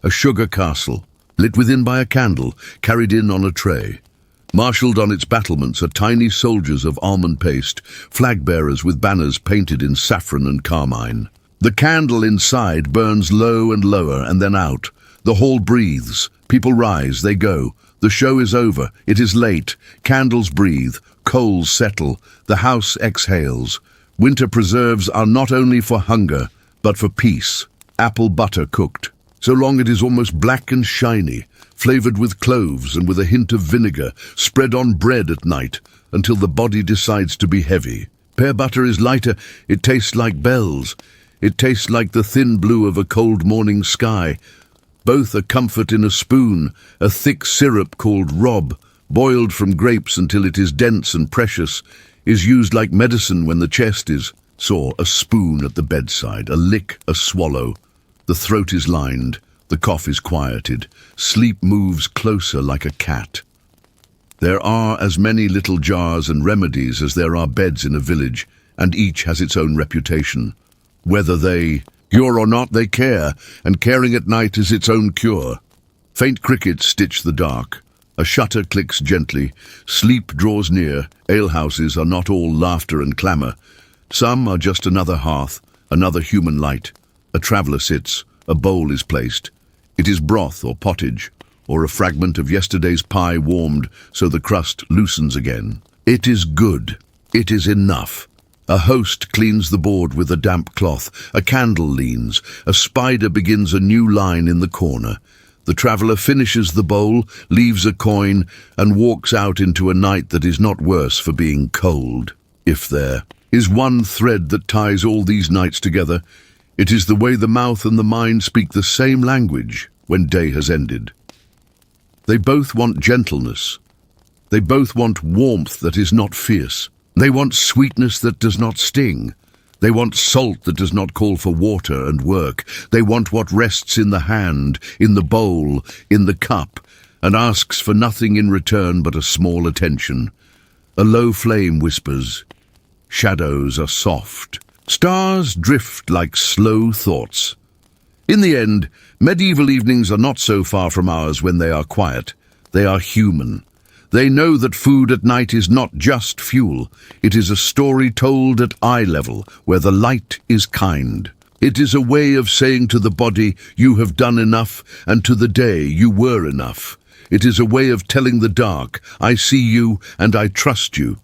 A sugar castle, lit within by a candle, carried in on a tray. Marshalled on its battlements are tiny soldiers of almond paste, flag-bearers with banners painted in saffron and carmine. The candle inside burns low and lower and then out. The hall breathes. People rise, they go. The show is over. It is late. Candles breathe. Coals settle. The house exhales. Winter preserves are not only for hunger, but for peace. Apple butter cooked. So long it is almost black and shiny, flavored with cloves and with a hint of vinegar, spread on bread at night, until the body decides to be heavy. Pear butter is lighter. It tastes like bells. It tastes like the thin blue of a cold morning sky. Both a comfort in a spoon, a thick syrup called Rob, boiled from grapes until it is dense and precious, is used like medicine when the chest is sore. A spoon at the bedside, a lick, a swallow. The throat is lined, the cough is quieted. Sleep moves closer like a cat. There are as many little jars and remedies as there are beds in a village, and each has its own reputation. Whether they cure or not, they care, and caring at night is its own cure. Faint crickets stitch the dark. A shutter clicks gently. Sleep draws near. Alehouses are not all laughter and clamour. Some are just another hearth, another human light. A traveller sits. A bowl is placed. It is broth or pottage, or a fragment of yesterday's pie warmed so the crust loosens again. It is good. It is enough. A host cleans the board with a damp cloth. A candle leans. A spider begins a new line in the corner. The traveller finishes the bowl, leaves a coin, and walks out into a night that is not worse for being cold. If there is one thread that ties all these nights together, it is the way the mouth and the mind speak the same language when day has ended. They both want gentleness. They both want warmth that is not fierce. They want sweetness that does not sting. They want salt that does not call for water and work. They want what rests in the hand, in the bowl, in the cup, and asks for nothing in return but a small attention. A low flame whispers. Shadows are soft. Stars drift like slow thoughts. In the end, medieval evenings are not so far from ours when they are quiet. They are human. They know that food at night is not just fuel. It is a story told at eye level, where the light is kind. It is a way of saying to the body, you have done enough, and to the day, you were enough. It is a way of telling the dark, I see you and I trust you.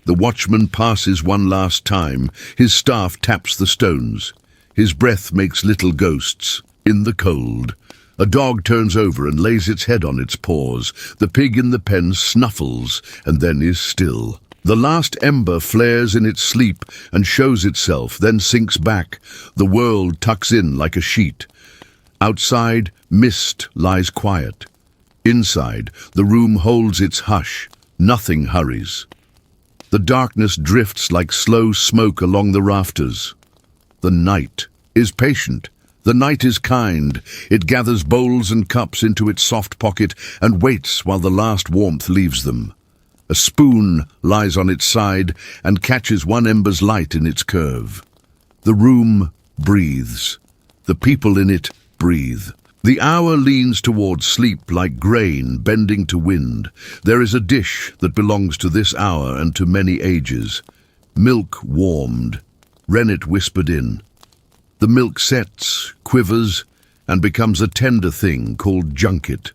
The watchman passes one last time. His staff taps the stones. His breath makes little ghosts in the cold. A dog turns over and lays its head on its paws. The pig in the pen snuffles and then is still. The last ember flares in its sleep and shows itself, then sinks back. The world tucks in like a sheet. Outside, mist lies quiet. Inside, the room holds its hush. Nothing hurries. The darkness drifts like slow smoke along the rafters. The night is patient. The night is kind. It gathers bowls and cups into its soft pocket and waits while the last warmth leaves them. A spoon lies on its side and catches one ember's light in its curve. The room breathes. The people in it breathe. The hour leans towards sleep like grain bending to wind. There is a dish that belongs to this hour and to many ages. Milk warmed. Rennet whispered in. The milk sets, quivers, and becomes a tender thing called junket.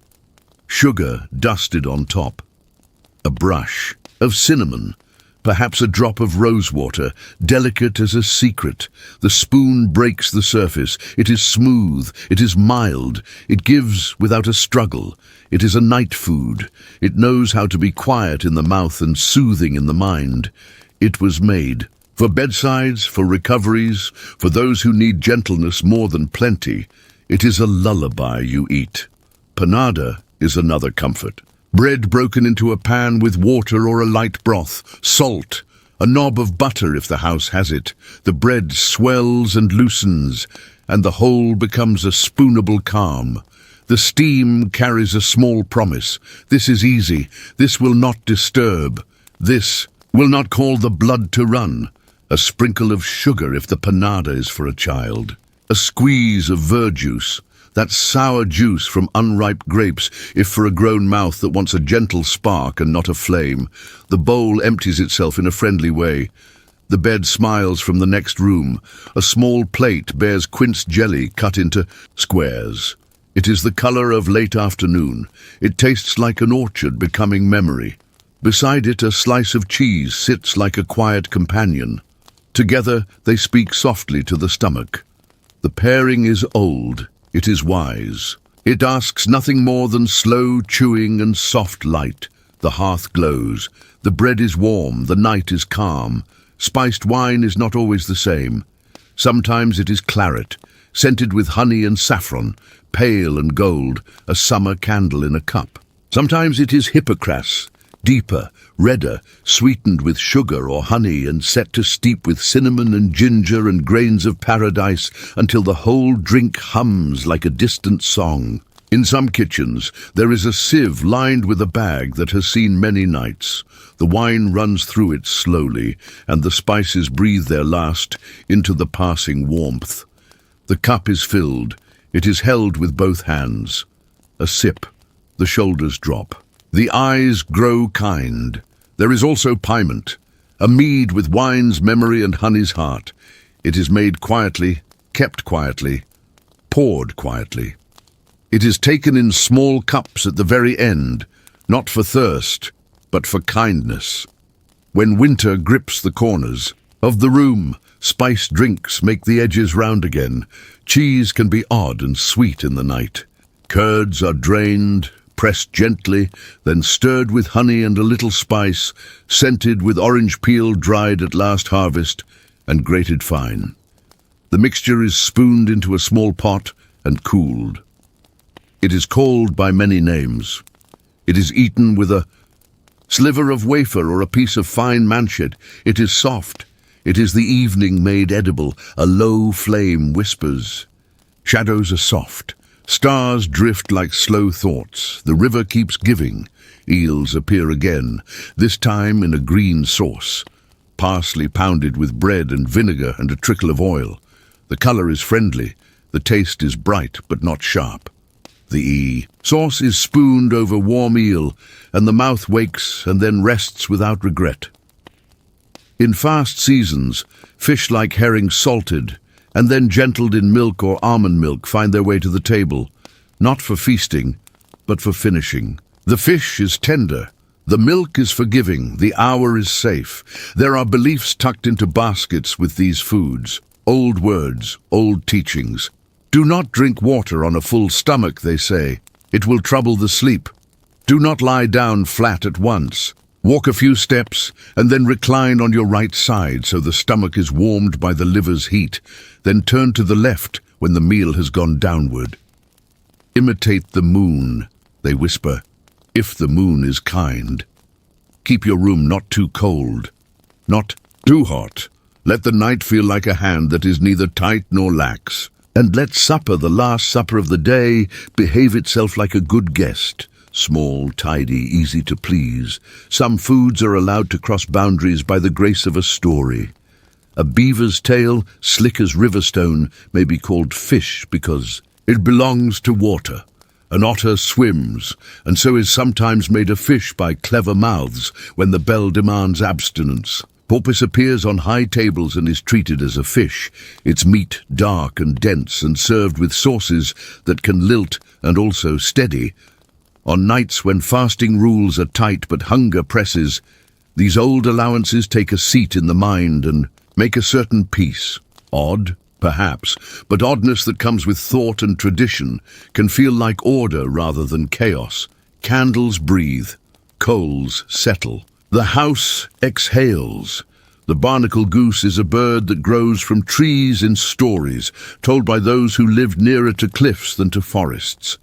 Sugar dusted on top. A brush of cinnamon, perhaps a drop of rosewater, delicate as a secret. The spoon breaks the surface. It is smooth. It is mild. It gives without a struggle. It is a night food. It knows how to be quiet in the mouth and soothing in the mind. It was made for bedsides, for recoveries, for those who need gentleness more than plenty. It is a lullaby you eat. Panada is another comfort. Bread broken into a pan with water or a light broth, salt, a knob of butter if the house has it. The bread swells and loosens, and the whole becomes a spoonable calm. The steam carries a small promise. This is easy. This will not disturb. This will not call the blood to run. A sprinkle of sugar if the panada is for a child. A squeeze of verjuice, that sour juice from unripe grapes, if for a grown mouth that wants a gentle spark and not a flame. The bowl empties itself in a friendly way. The bed smiles from the next room. A small plate bears quince jelly cut into squares. It is the color of late afternoon. It tastes like an orchard becoming memory. Beside it, a slice of cheese sits like a quiet companion. Together, they speak softly to the stomach. The pairing is old. It is wise. It asks nothing more than slow chewing and soft light. The hearth glows. The bread is warm. The night is calm. Spiced wine is not always the same. Sometimes it is claret, scented with honey and saffron, pale and gold, a summer candle in a cup. Sometimes it is hippocras, deeper, redder, sweetened with sugar or honey and set to steep with cinnamon and ginger and grains of paradise until the whole drink hums like a distant song. In some kitchens, there is a sieve lined with a bag that has seen many nights. The wine runs through it slowly, and the spices breathe their last into the passing warmth. The cup is filled. It is held with both hands. A sip. The shoulders drop. The eyes grow kind. There is also piment, a mead with wine's memory and honey's heart. It is made quietly, kept quietly, poured quietly. It is taken in small cups at the very end, not for thirst, but for kindness. When winter grips the corners of the room, spiced drinks make the edges round again. Cheese can be odd and sweet in the night. Curds are drained, pressed gently, then stirred with honey and a little spice, scented with orange peel dried at last harvest, and grated fine. The mixture is spooned into a small pot and cooled. It is called by many names. It is eaten with a sliver of wafer or a piece of fine manchet. It is soft. It is the evening made edible. A low flame whispers. Shadows are soft. Stars drift like slow thoughts. The river keeps giving. Eels appear again, this time in a green sauce. Parsley pounded with bread and vinegar and a trickle of oil. The color is friendly. The taste is bright but not sharp. The sauce is spooned over warm eel, and the mouth wakes and then rests without regret. In fast seasons, fish like herring salted, and then gentled in milk or almond milk find their way to the table, not for feasting, but for finishing. The fish is tender. The milk is forgiving. The hour is safe. There are beliefs tucked into baskets with these foods. Old words, old teachings. Do not drink water on a full stomach, they say. It will trouble the sleep. Do not lie down flat at once. Walk a few steps and then recline on your right side so the stomach is warmed by the liver's heat. Then turn to the left when the meal has gone downward. Imitate the moon, they whisper, if the moon is kind. Keep your room not too cold, not too hot. Let the night feel like a hand that is neither tight nor lax. And let supper, the last supper of the day, behave itself like a good guest. Small, tidy, easy to please. Some foods are allowed to cross boundaries by the grace of a story. A beaver's tail, slick as riverstone, may be called fish because it belongs to water. An otter swims, and so is sometimes made a fish by clever mouths when the bell demands abstinence. Porpoise appears on high tables and is treated as a fish, its meat dark and dense and served with sauces that can lilt and also steady. On nights when fasting rules are tight but hunger presses, these old allowances take a seat in the mind and make a certain peace. Odd, perhaps, but oddness that comes with thought and tradition can feel like order rather than chaos. Candles breathe, coals settle. The house exhales. The barnacle goose is a bird that grows from trees in stories, told by those who lived nearer to cliffs than to forests.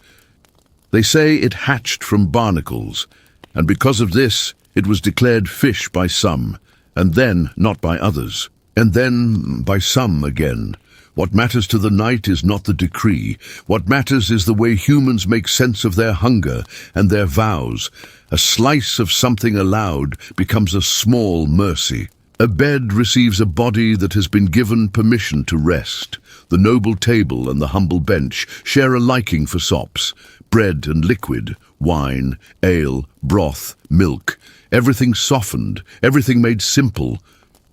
They say it hatched from barnacles, and because of this, it was declared fish by some, and then not by others, and then by some again. What matters to the night is not the decree. What matters is the way humans make sense of their hunger and their vows. A slice of something allowed becomes a small mercy. A bed receives a body that has been given permission to rest. The noble table and the humble bench share a liking for sops. Bread and liquid, wine, ale, broth, milk. Everything softened, everything made simple,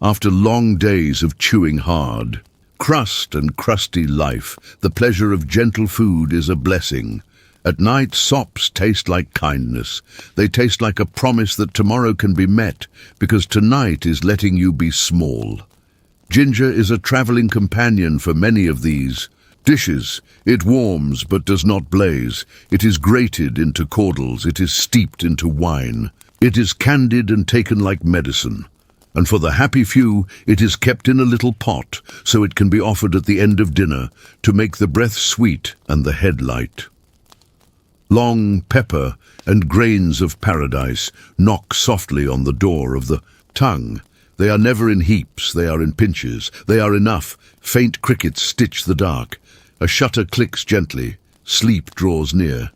after long days of chewing hard. crust and crusty life, the pleasure of gentle food is a blessing. At night, sops taste like kindness. They taste like a promise that tomorrow can be met, because tonight is letting you be small. Ginger is a traveling companion for many of these dishes. It warms but does not blaze. It is grated into caudles. It is steeped into wine. It is candied and taken like medicine. And for the happy few, it is kept in a little pot, so it can be offered at the end of dinner to make the breath sweet and the head light. Long pepper and grains of paradise knock softly on the door of the tongue. They are never in heaps, they are in pinches. They are enough. Faint crickets stitch the dark. A shutter clicks gently. Sleep draws near.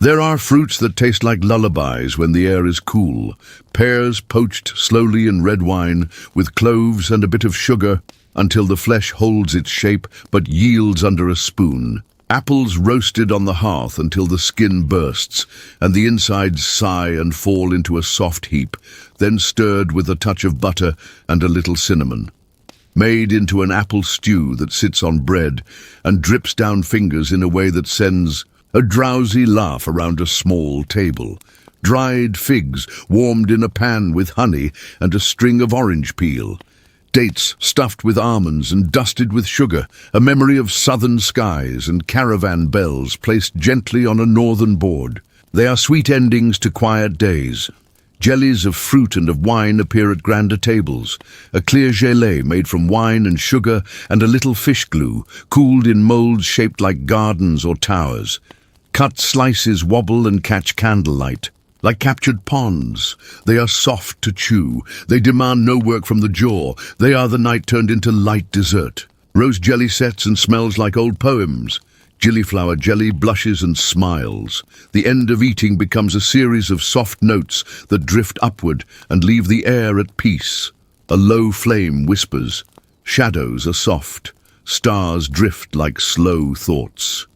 There are fruits that taste like lullabies when the air is cool. Pears poached slowly in red wine, with cloves and a bit of sugar, until the flesh holds its shape but yields under a spoon. Apples roasted on the hearth until the skin bursts, and the insides sigh and fall into a soft heap, then stirred with a touch of butter and a little cinnamon. Made into an apple stew that sits on bread and drips down fingers in a way that sends a drowsy laugh around a small table. Dried figs warmed in a pan with honey and a string of orange peel. Dates stuffed with almonds and dusted with sugar, a memory of southern skies and caravan bells placed gently on a northern board. They are sweet endings to quiet days. Jellies of fruit and of wine appear at grander tables. A clear gelée made from wine and sugar and a little fish glue, cooled in molds shaped like gardens or towers. Cut slices wobble and catch candlelight. Like captured ponds, they are soft to chew. They demand no work from the jaw. They are the night turned into light dessert. Rose jelly sets and smells like old poems. Gillyflower jelly blushes and smiles. The end of eating becomes a series of soft notes that drift upward and leave the air at peace. A low flame whispers. Shadows are soft. Stars drift like slow thoughts.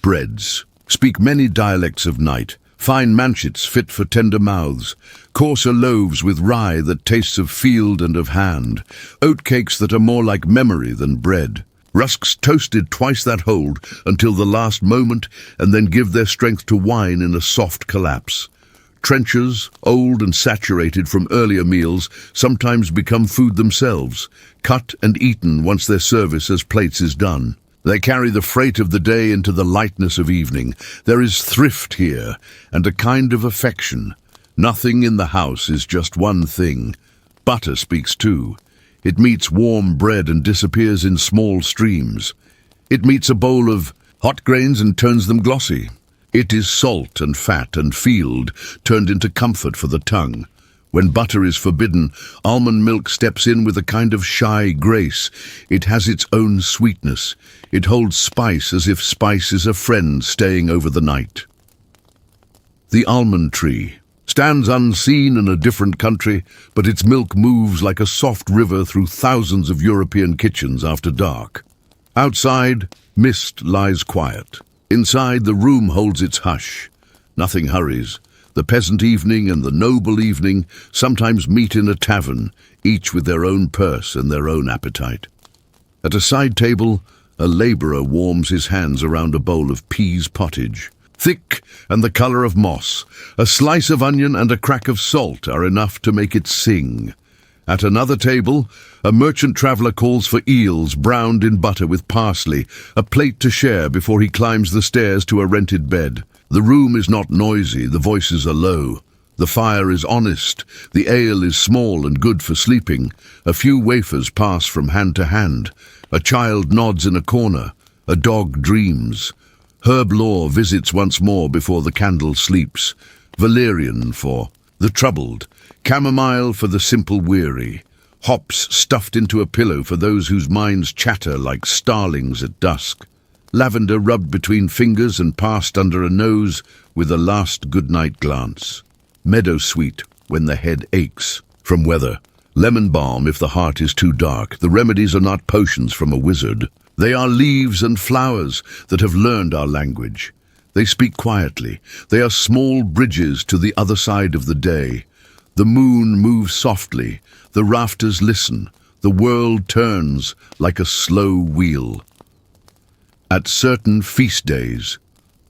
Breads speak many dialects of night. Fine manchets fit for tender mouths, coarser loaves with rye that tastes of field and of hand, oatcakes that are more like memory than bread, rusks toasted twice that hold until the last moment and then give their strength to wine in a soft collapse. Trenchers, old and saturated from earlier meals, sometimes become food themselves, cut and eaten once their service as plates is done. They carry the freight of the day into the lightness of evening. There is thrift here, and a kind of affection. Nothing in the house is just one thing. Butter speaks too. It meets warm bread and disappears in small streams. It meets a bowl of hot grains and turns them glossy. It is salt and fat and field turned into comfort for the tongue. When butter is forbidden, almond milk steps in with a kind of shy grace. It has its own sweetness. It holds spice as if spice is a friend staying over the night. The almond tree stands unseen in a different country, but its milk moves like a soft river through thousands of European kitchens after dark. Outside, mist lies quiet. Inside, the room holds its hush. Nothing hurries. The peasant evening and the noble evening sometimes meet in a tavern, each with their own purse and their own appetite. At a side table, a labourer warms his hands around a bowl of peas pottage. Thick and the colour of moss, a slice of onion and a crack of salt are enough to make it sing. At another table, a merchant traveller calls for eels browned in butter with parsley, a plate to share before he climbs the stairs to a rented bed. The room is not noisy, the voices are low. The fire is honest, the ale is small and good for sleeping. A few wafers pass from hand to hand. A child nods in a corner. A dog dreams. Herb law visits once more before the candle sleeps. Valerian for the troubled. Chamomile for the simple weary. Hops stuffed into a pillow for those whose minds chatter like starlings at dusk. Lavender rubbed between fingers and passed under a nose with a last good-night glance. Meadow sweet when the head aches from weather. Lemon balm if the heart is too dark. The remedies are not potions from a wizard. They are leaves and flowers that have learned our language. They speak quietly. They are small bridges to the other side of the day. The moon moves softly. The rafters listen. the world turns like a slow wheel. At certain feast days,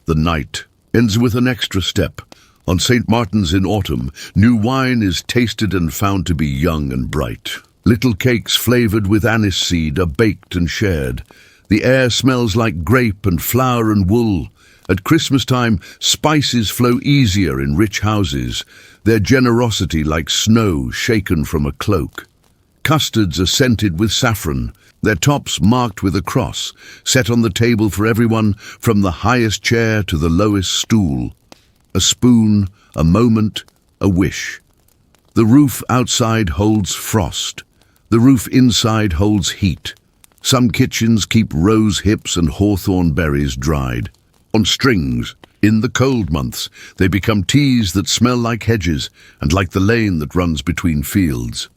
the night ends with an extra step. On St. Martin's in autumn, new wine is tasted and found to be young and bright. Little cakes flavored with anise seed are baked and shared. The air smells like grape and flour and wool. At Christmas time, spices flow easier in rich houses, their generosity like snow shaken from a cloak. Custards are scented with saffron, their tops marked with a cross, set on the table for everyone from the highest chair to the lowest stool. A spoon, a moment, a wish. The roof outside holds frost. The roof inside holds heat. Some kitchens keep rose hips and hawthorn berries dried. On strings, in the cold months, they become teas that smell like hedges and like the lane that runs between fields.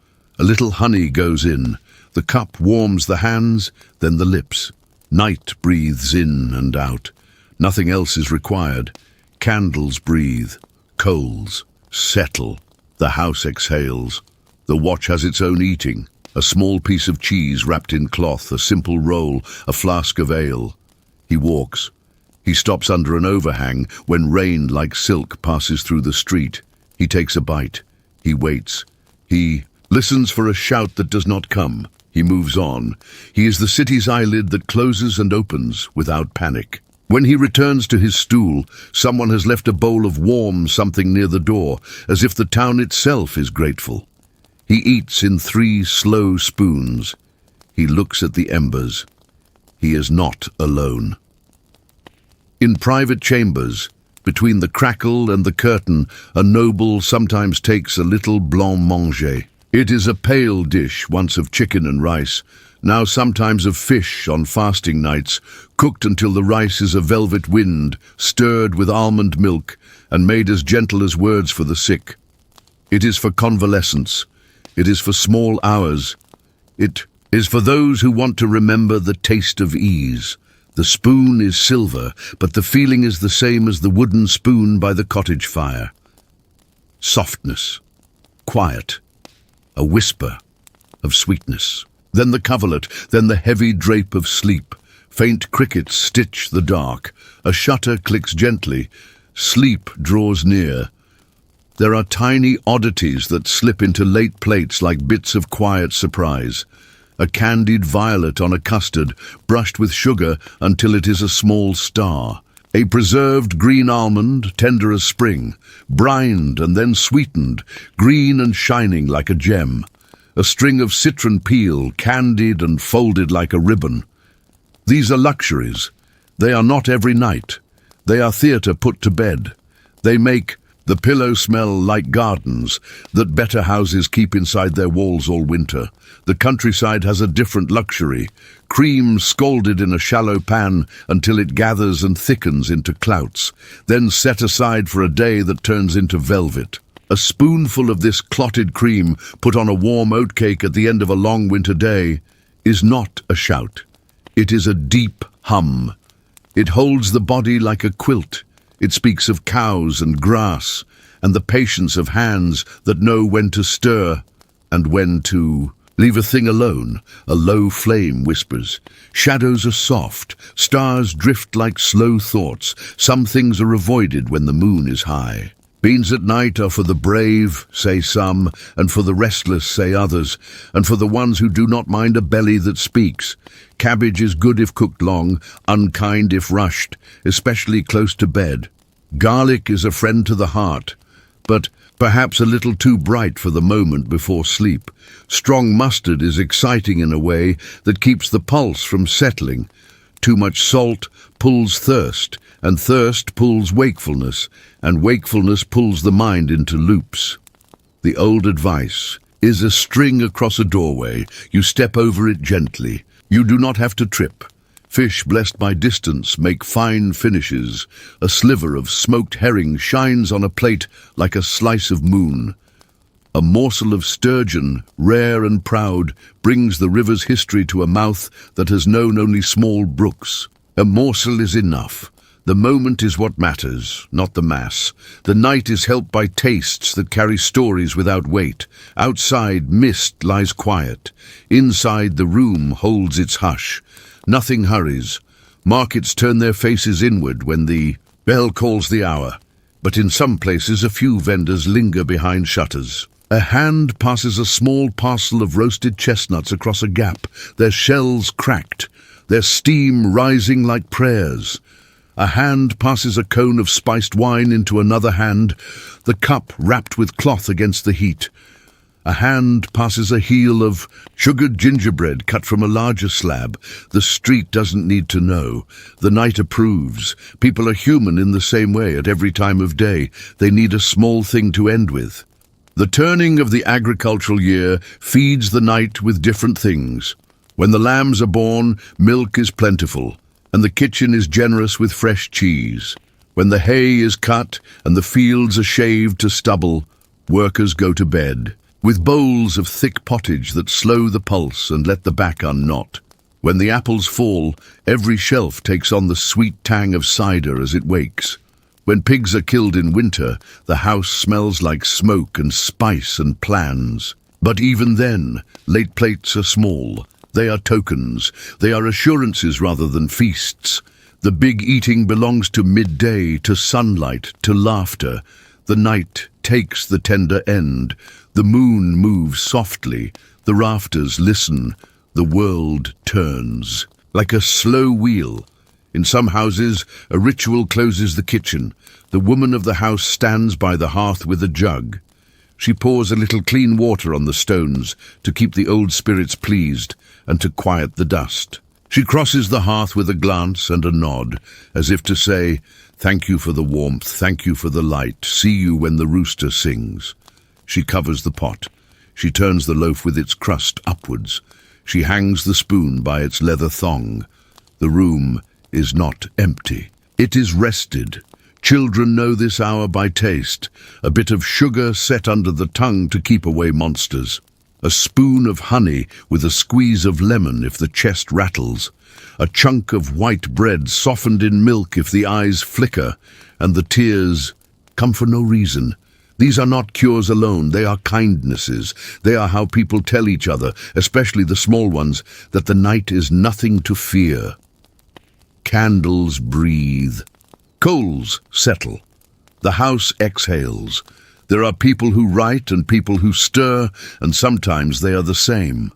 A little honey goes in. The cup warms the hands, then the lips. Night breathes in and out. Nothing else is required. Candles breathe. Coals settle. The house exhales. The watch has its own eating. A small piece of cheese wrapped in cloth, a simple roll, a flask of ale. He walks. He stops under an overhang when rain like silk passes through the street. He takes a bite. He waits. He listens for a shout that does not come. He moves on. He is the city's eyelid that closes and opens without panic. When he returns to his stool, someone has left a bowl of warm something near the door, as if the town itself is grateful. He eats in 3 slow spoons. He looks at the embers. He is not alone. In private chambers, between the crackle and the curtain, a noble sometimes takes a little blanc-manger. It is a pale dish, once of chicken and rice, now sometimes of fish on fasting nights, cooked until the rice is a velvet wind, stirred with almond milk, and made as gentle as words for the sick. It is for convalescence. It is for small hours. It is for those who want to remember the taste of ease. The spoon is silver, but the feeling is the same as the wooden spoon by the cottage fire. Softness, quiet, a whisper of sweetness. Then the coverlet, then the heavy drape of sleep. Faint crickets stitch the dark. A shutter clicks gently. Sleep draws near. There are tiny oddities that slip into late plates like bits of quiet surprise. A candied violet on a custard, brushed with sugar until it is a small star. A preserved green almond, tender as spring, brined and then sweetened, green and shining like a gem. A string of citron peel, candied and folded like a ribbon. These are luxuries. They are not every night. They are theatre put to bed. They make the pillow smell like gardens that better houses keep inside their walls all winter. The countryside has a different luxury. Cream scalded in a shallow pan until it gathers and thickens into clouts, then set aside for a day that turns into velvet. A spoonful of this clotted cream put on a warm oatcake at the end of a long winter day is not a shout. It is a deep hum. It holds the body like a quilt. It speaks of cows and grass and the patience of hands that know when to stir and when to leave a thing alone. A low flame whispers. Shadows are soft. Stars drift like slow thoughts. Some things are avoided when the moon is high. Beans at night are for the brave, say some, and for the restless, say others, and for the ones who do not mind a belly that speaks. Cabbage is good if cooked long, unkind if rushed, especially close to bed. Garlic is a friend to the heart, but perhaps a little too bright for the moment before sleep. Strong mustard is exciting in a way that keeps the pulse from settling. Too much salt pulls thirst, and thirst pulls wakefulness, and wakefulness pulls the mind into loops. The old advice is a string across a doorway. You step over it gently. You do not have to trip. Fish blessed by distance make fine finishes. A sliver of smoked herring shines on a plate like a slice of moon. A morsel of sturgeon, rare and proud, brings the river's history to a mouth that has known only small brooks. A morsel is enough. The moment is what matters, not the mass. The night is helped by tastes that carry stories without weight. Outside, mist lies quiet. Inside, the room holds its hush. Nothing hurries. Markets turn their faces inward when the bell calls the hour. But in some places, a few vendors linger behind shutters. A hand passes a small parcel of roasted chestnuts across a gap, their shells cracked, their steam rising like prayers. A hand passes a cone of spiced wine into another hand, the cup wrapped with cloth against the heat. A hand passes a heel of sugared gingerbread cut from a larger slab. The street doesn't need to know. The night approves. People are human in the same way at every time of day. They need a small thing to end with. The turning of the agricultural year feeds the night with different things. When the lambs are born, milk is plentiful, and the kitchen is generous with fresh cheese. When the hay is cut and the fields are shaved to stubble, workers go to bed, with bowls of thick pottage that slow the pulse and let the back unknot. When the apples fall, every shelf takes on the sweet tang of cider as it wakes. When pigs are killed in winter, the house smells like smoke and spice and plans. But even then, late plates are small. They are tokens. They are assurances rather than feasts. The big eating belongs to midday, to sunlight, to laughter. The night takes the tender end. The moon moves softly. The rafters listen. The world turns. Like a slow wheel. In some houses, a ritual closes the kitchen. The woman of the house stands by the hearth with a jug. She pours a little clean water on the stones to keep the old spirits pleased and to quiet the dust. She crosses the hearth with a glance and a nod, as if to say, "Thank you for the warmth, thank you for the light, see you when the rooster sings." She covers the pot. She turns the loaf with its crust upwards. She hangs the spoon by its leather thong. The room is not empty. It is rested. Children know this hour by taste. A bit of sugar set under the tongue to keep away monsters. A spoon of honey with a squeeze of lemon if the chest rattles. A chunk of white bread softened in milk if the eyes flicker, and the tears come for no reason. These are not cures alone, they are kindnesses. They are how people tell each other, especially the small ones, that the night is nothing to fear. Candles breathe. Coals settle. The house exhales. There are people who write and people who stir, and sometimes they are the same.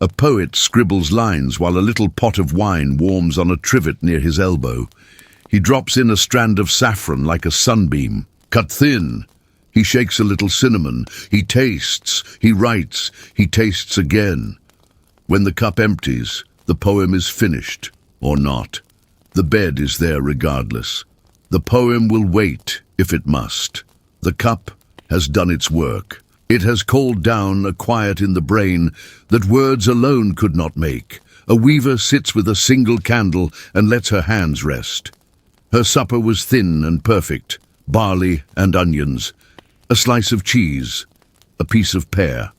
A poet scribbles lines while a little pot of wine warms on a trivet near his elbow. He drops in a strand of saffron like a sunbeam, cut thin. He shakes a little cinnamon. He tastes. He writes. He tastes again. When the cup empties, the poem is finished, or not. The bed is there regardless. The poem will wait, if it must. The cup has done its work. It has called down a quiet in the brain that words alone could not make. A weaver sits with a single candle and lets her hands rest. Her supper was thin and perfect, barley and onions, a slice of cheese, a piece of pear.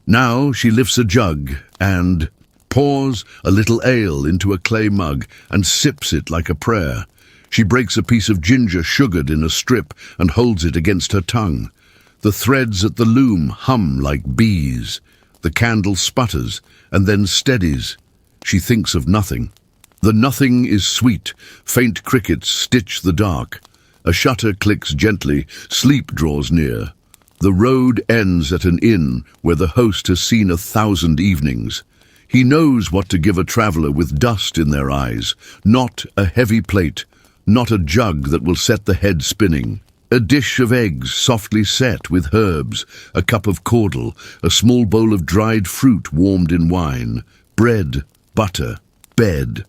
Now she lifts a jug and pours a little ale into a clay mug and sips it like a prayer. She breaks a piece of ginger sugared in a strip and holds it against her tongue. The threads at the loom hum like bees. The candle sputters and then steadies. She thinks of nothing. The nothing is sweet. Faint crickets stitch the dark. A shutter clicks gently. Sleep draws near. The road ends at an inn where the host has seen 1,000 evenings. He knows what to give a traveler with dust in their eyes, not a heavy plate, not a jug that will set the head spinning. A dish of eggs softly set with herbs, a cup of caudle, a small bowl of dried fruit warmed in wine, bread, butter, bed.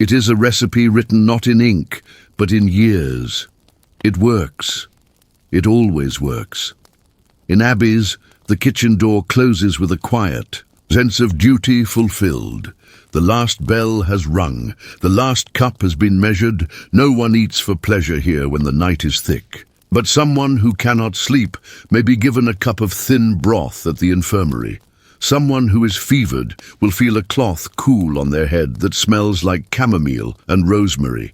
It is a recipe written not in ink, but in years. It works. It always works. In abbeys, the kitchen door closes with a quiet sense of duty fulfilled. The last bell has rung. The last cup has been measured. No one eats for pleasure here when the night is thick. But someone who cannot sleep may be given a cup of thin broth at the infirmary. Someone who is fevered will feel a cloth cool on their head that smells like chamomile and rosemary.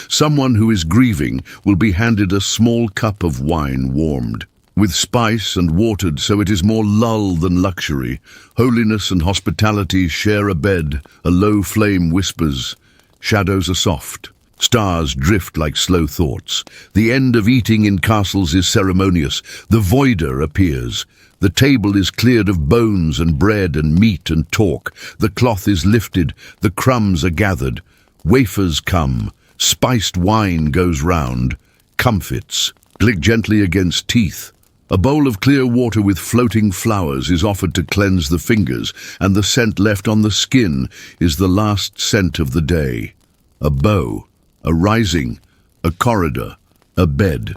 Someone who is grieving will be handed a small cup of wine warmed, with spice and watered so it is more lull than luxury. Holiness and hospitality share a bed, a low flame whispers, shadows are soft. Stars drift like slow thoughts. The end of eating in castles is ceremonious. The voider appears. The table is cleared of bones and bread and meat and talk. The cloth is lifted. The crumbs are gathered. Wafers come. Spiced wine goes round. Comfits click gently against teeth. A bowl of clear water with floating flowers is offered to cleanse the fingers, and the scent left on the skin is the last scent of the day. A bow, a rising, a corridor, a bed.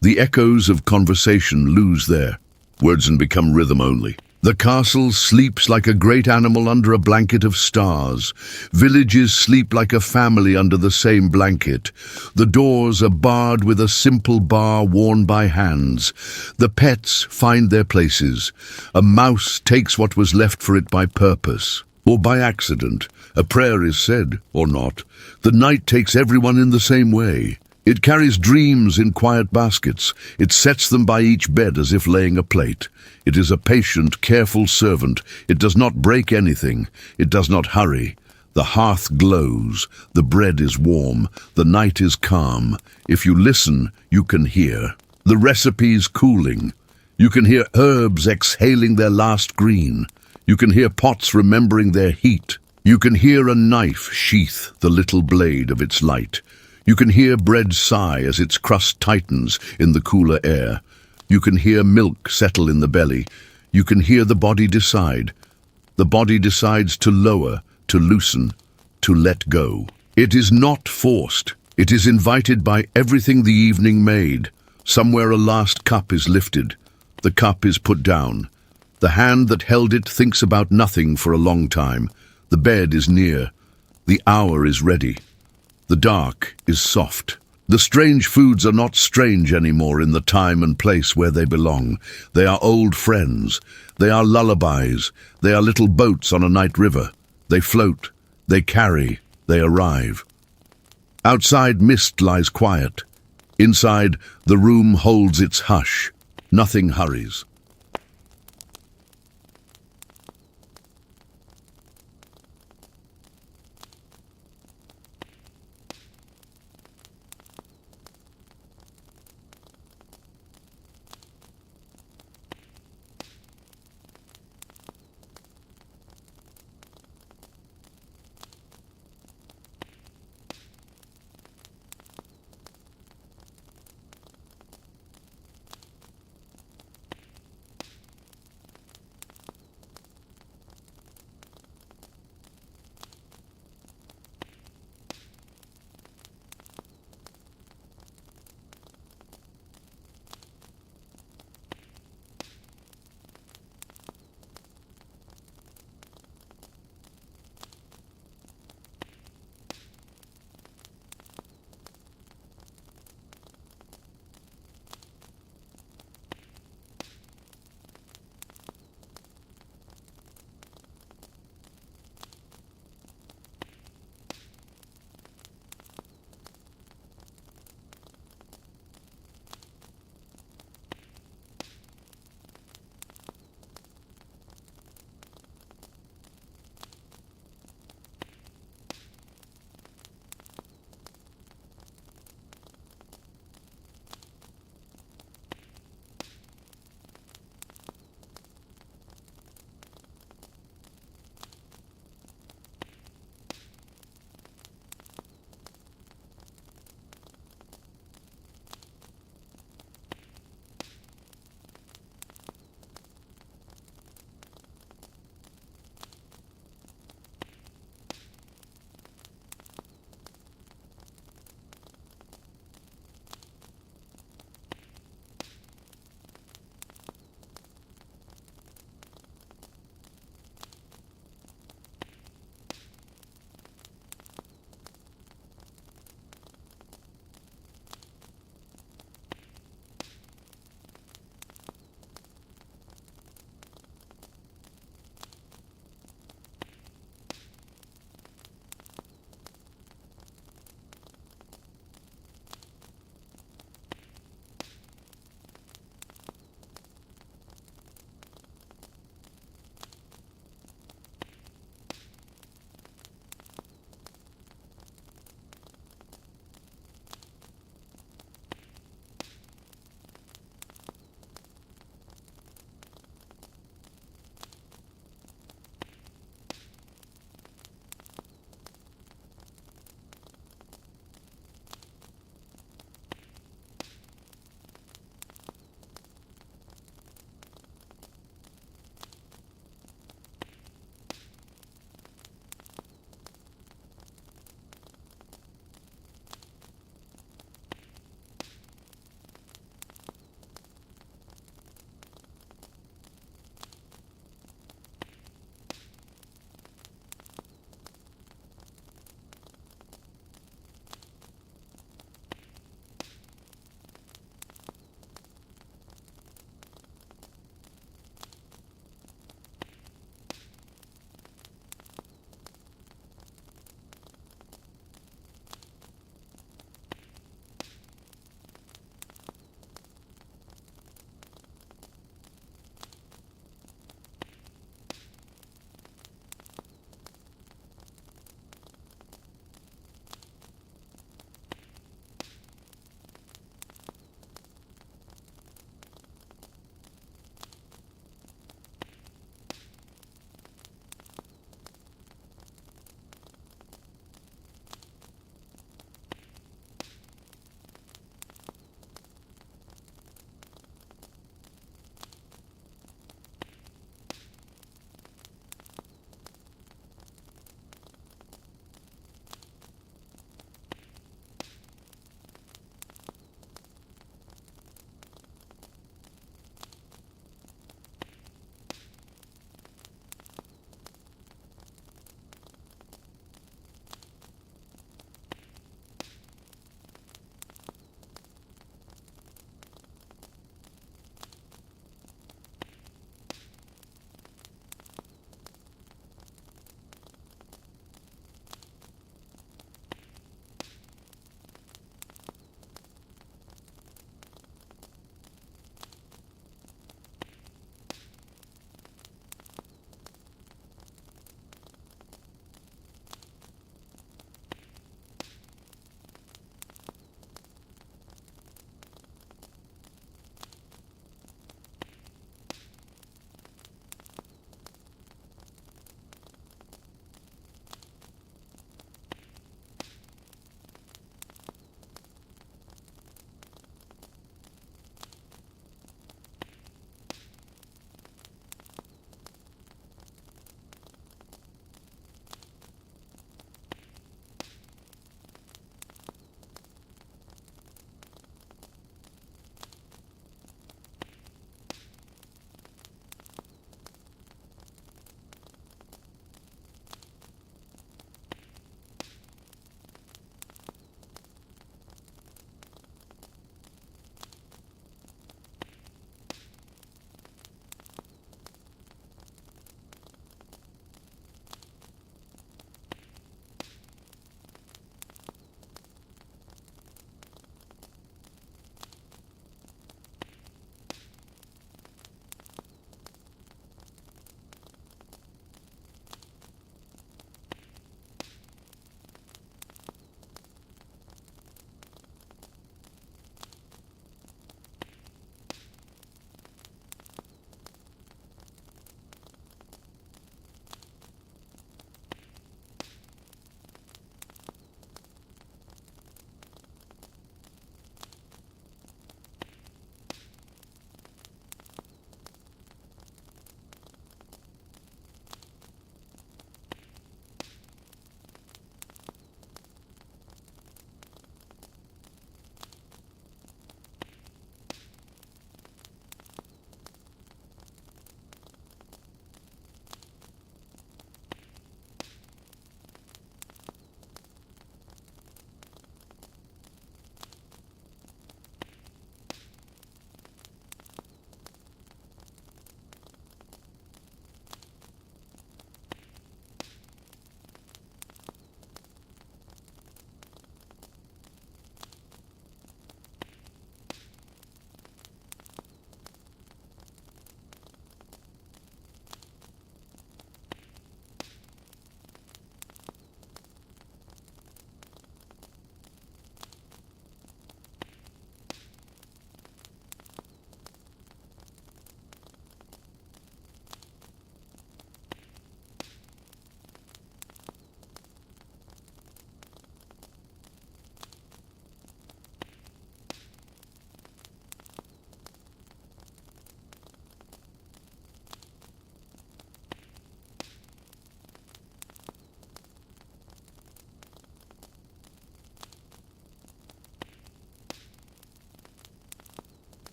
The echoes of conversation lose their words and become rhythm only. The castle sleeps like a great animal under a blanket of stars. Villages sleep like a family under the same blanket. The doors are barred with a simple bar worn by hands. The pets find their places. A mouse takes what was left for it by purpose, or by accident. A prayer is said, or not. The night takes everyone in the same way. It carries dreams in quiet baskets. It sets them by each bed as if laying a plate. It is a patient, careful servant. It does not break anything. It does not hurry. The hearth glows. The bread is warm. The night is calm. If you listen, you can hear. The recipes cooling. You can hear herbs exhaling their last green. You can hear pots remembering their heat. You can hear a knife sheath the little blade of its light. You can hear bread sigh as its crust tightens in the cooler air. You can hear milk settle in the belly. You can hear the body decide. The body decides to lower, to loosen, to let go. It is not forced. It is invited by everything the evening made. Somewhere a last cup is lifted. The cup is put down. The hand that held it thinks about nothing for a long time. The bed is near. The hour is ready. The dark is soft. The strange foods are not strange anymore in the time and place where they belong. They are old friends. They are lullabies. They are little boats on a night river. They float. They carry. They arrive. Outside, mist lies quiet. Inside, the room holds its hush. Nothing hurries.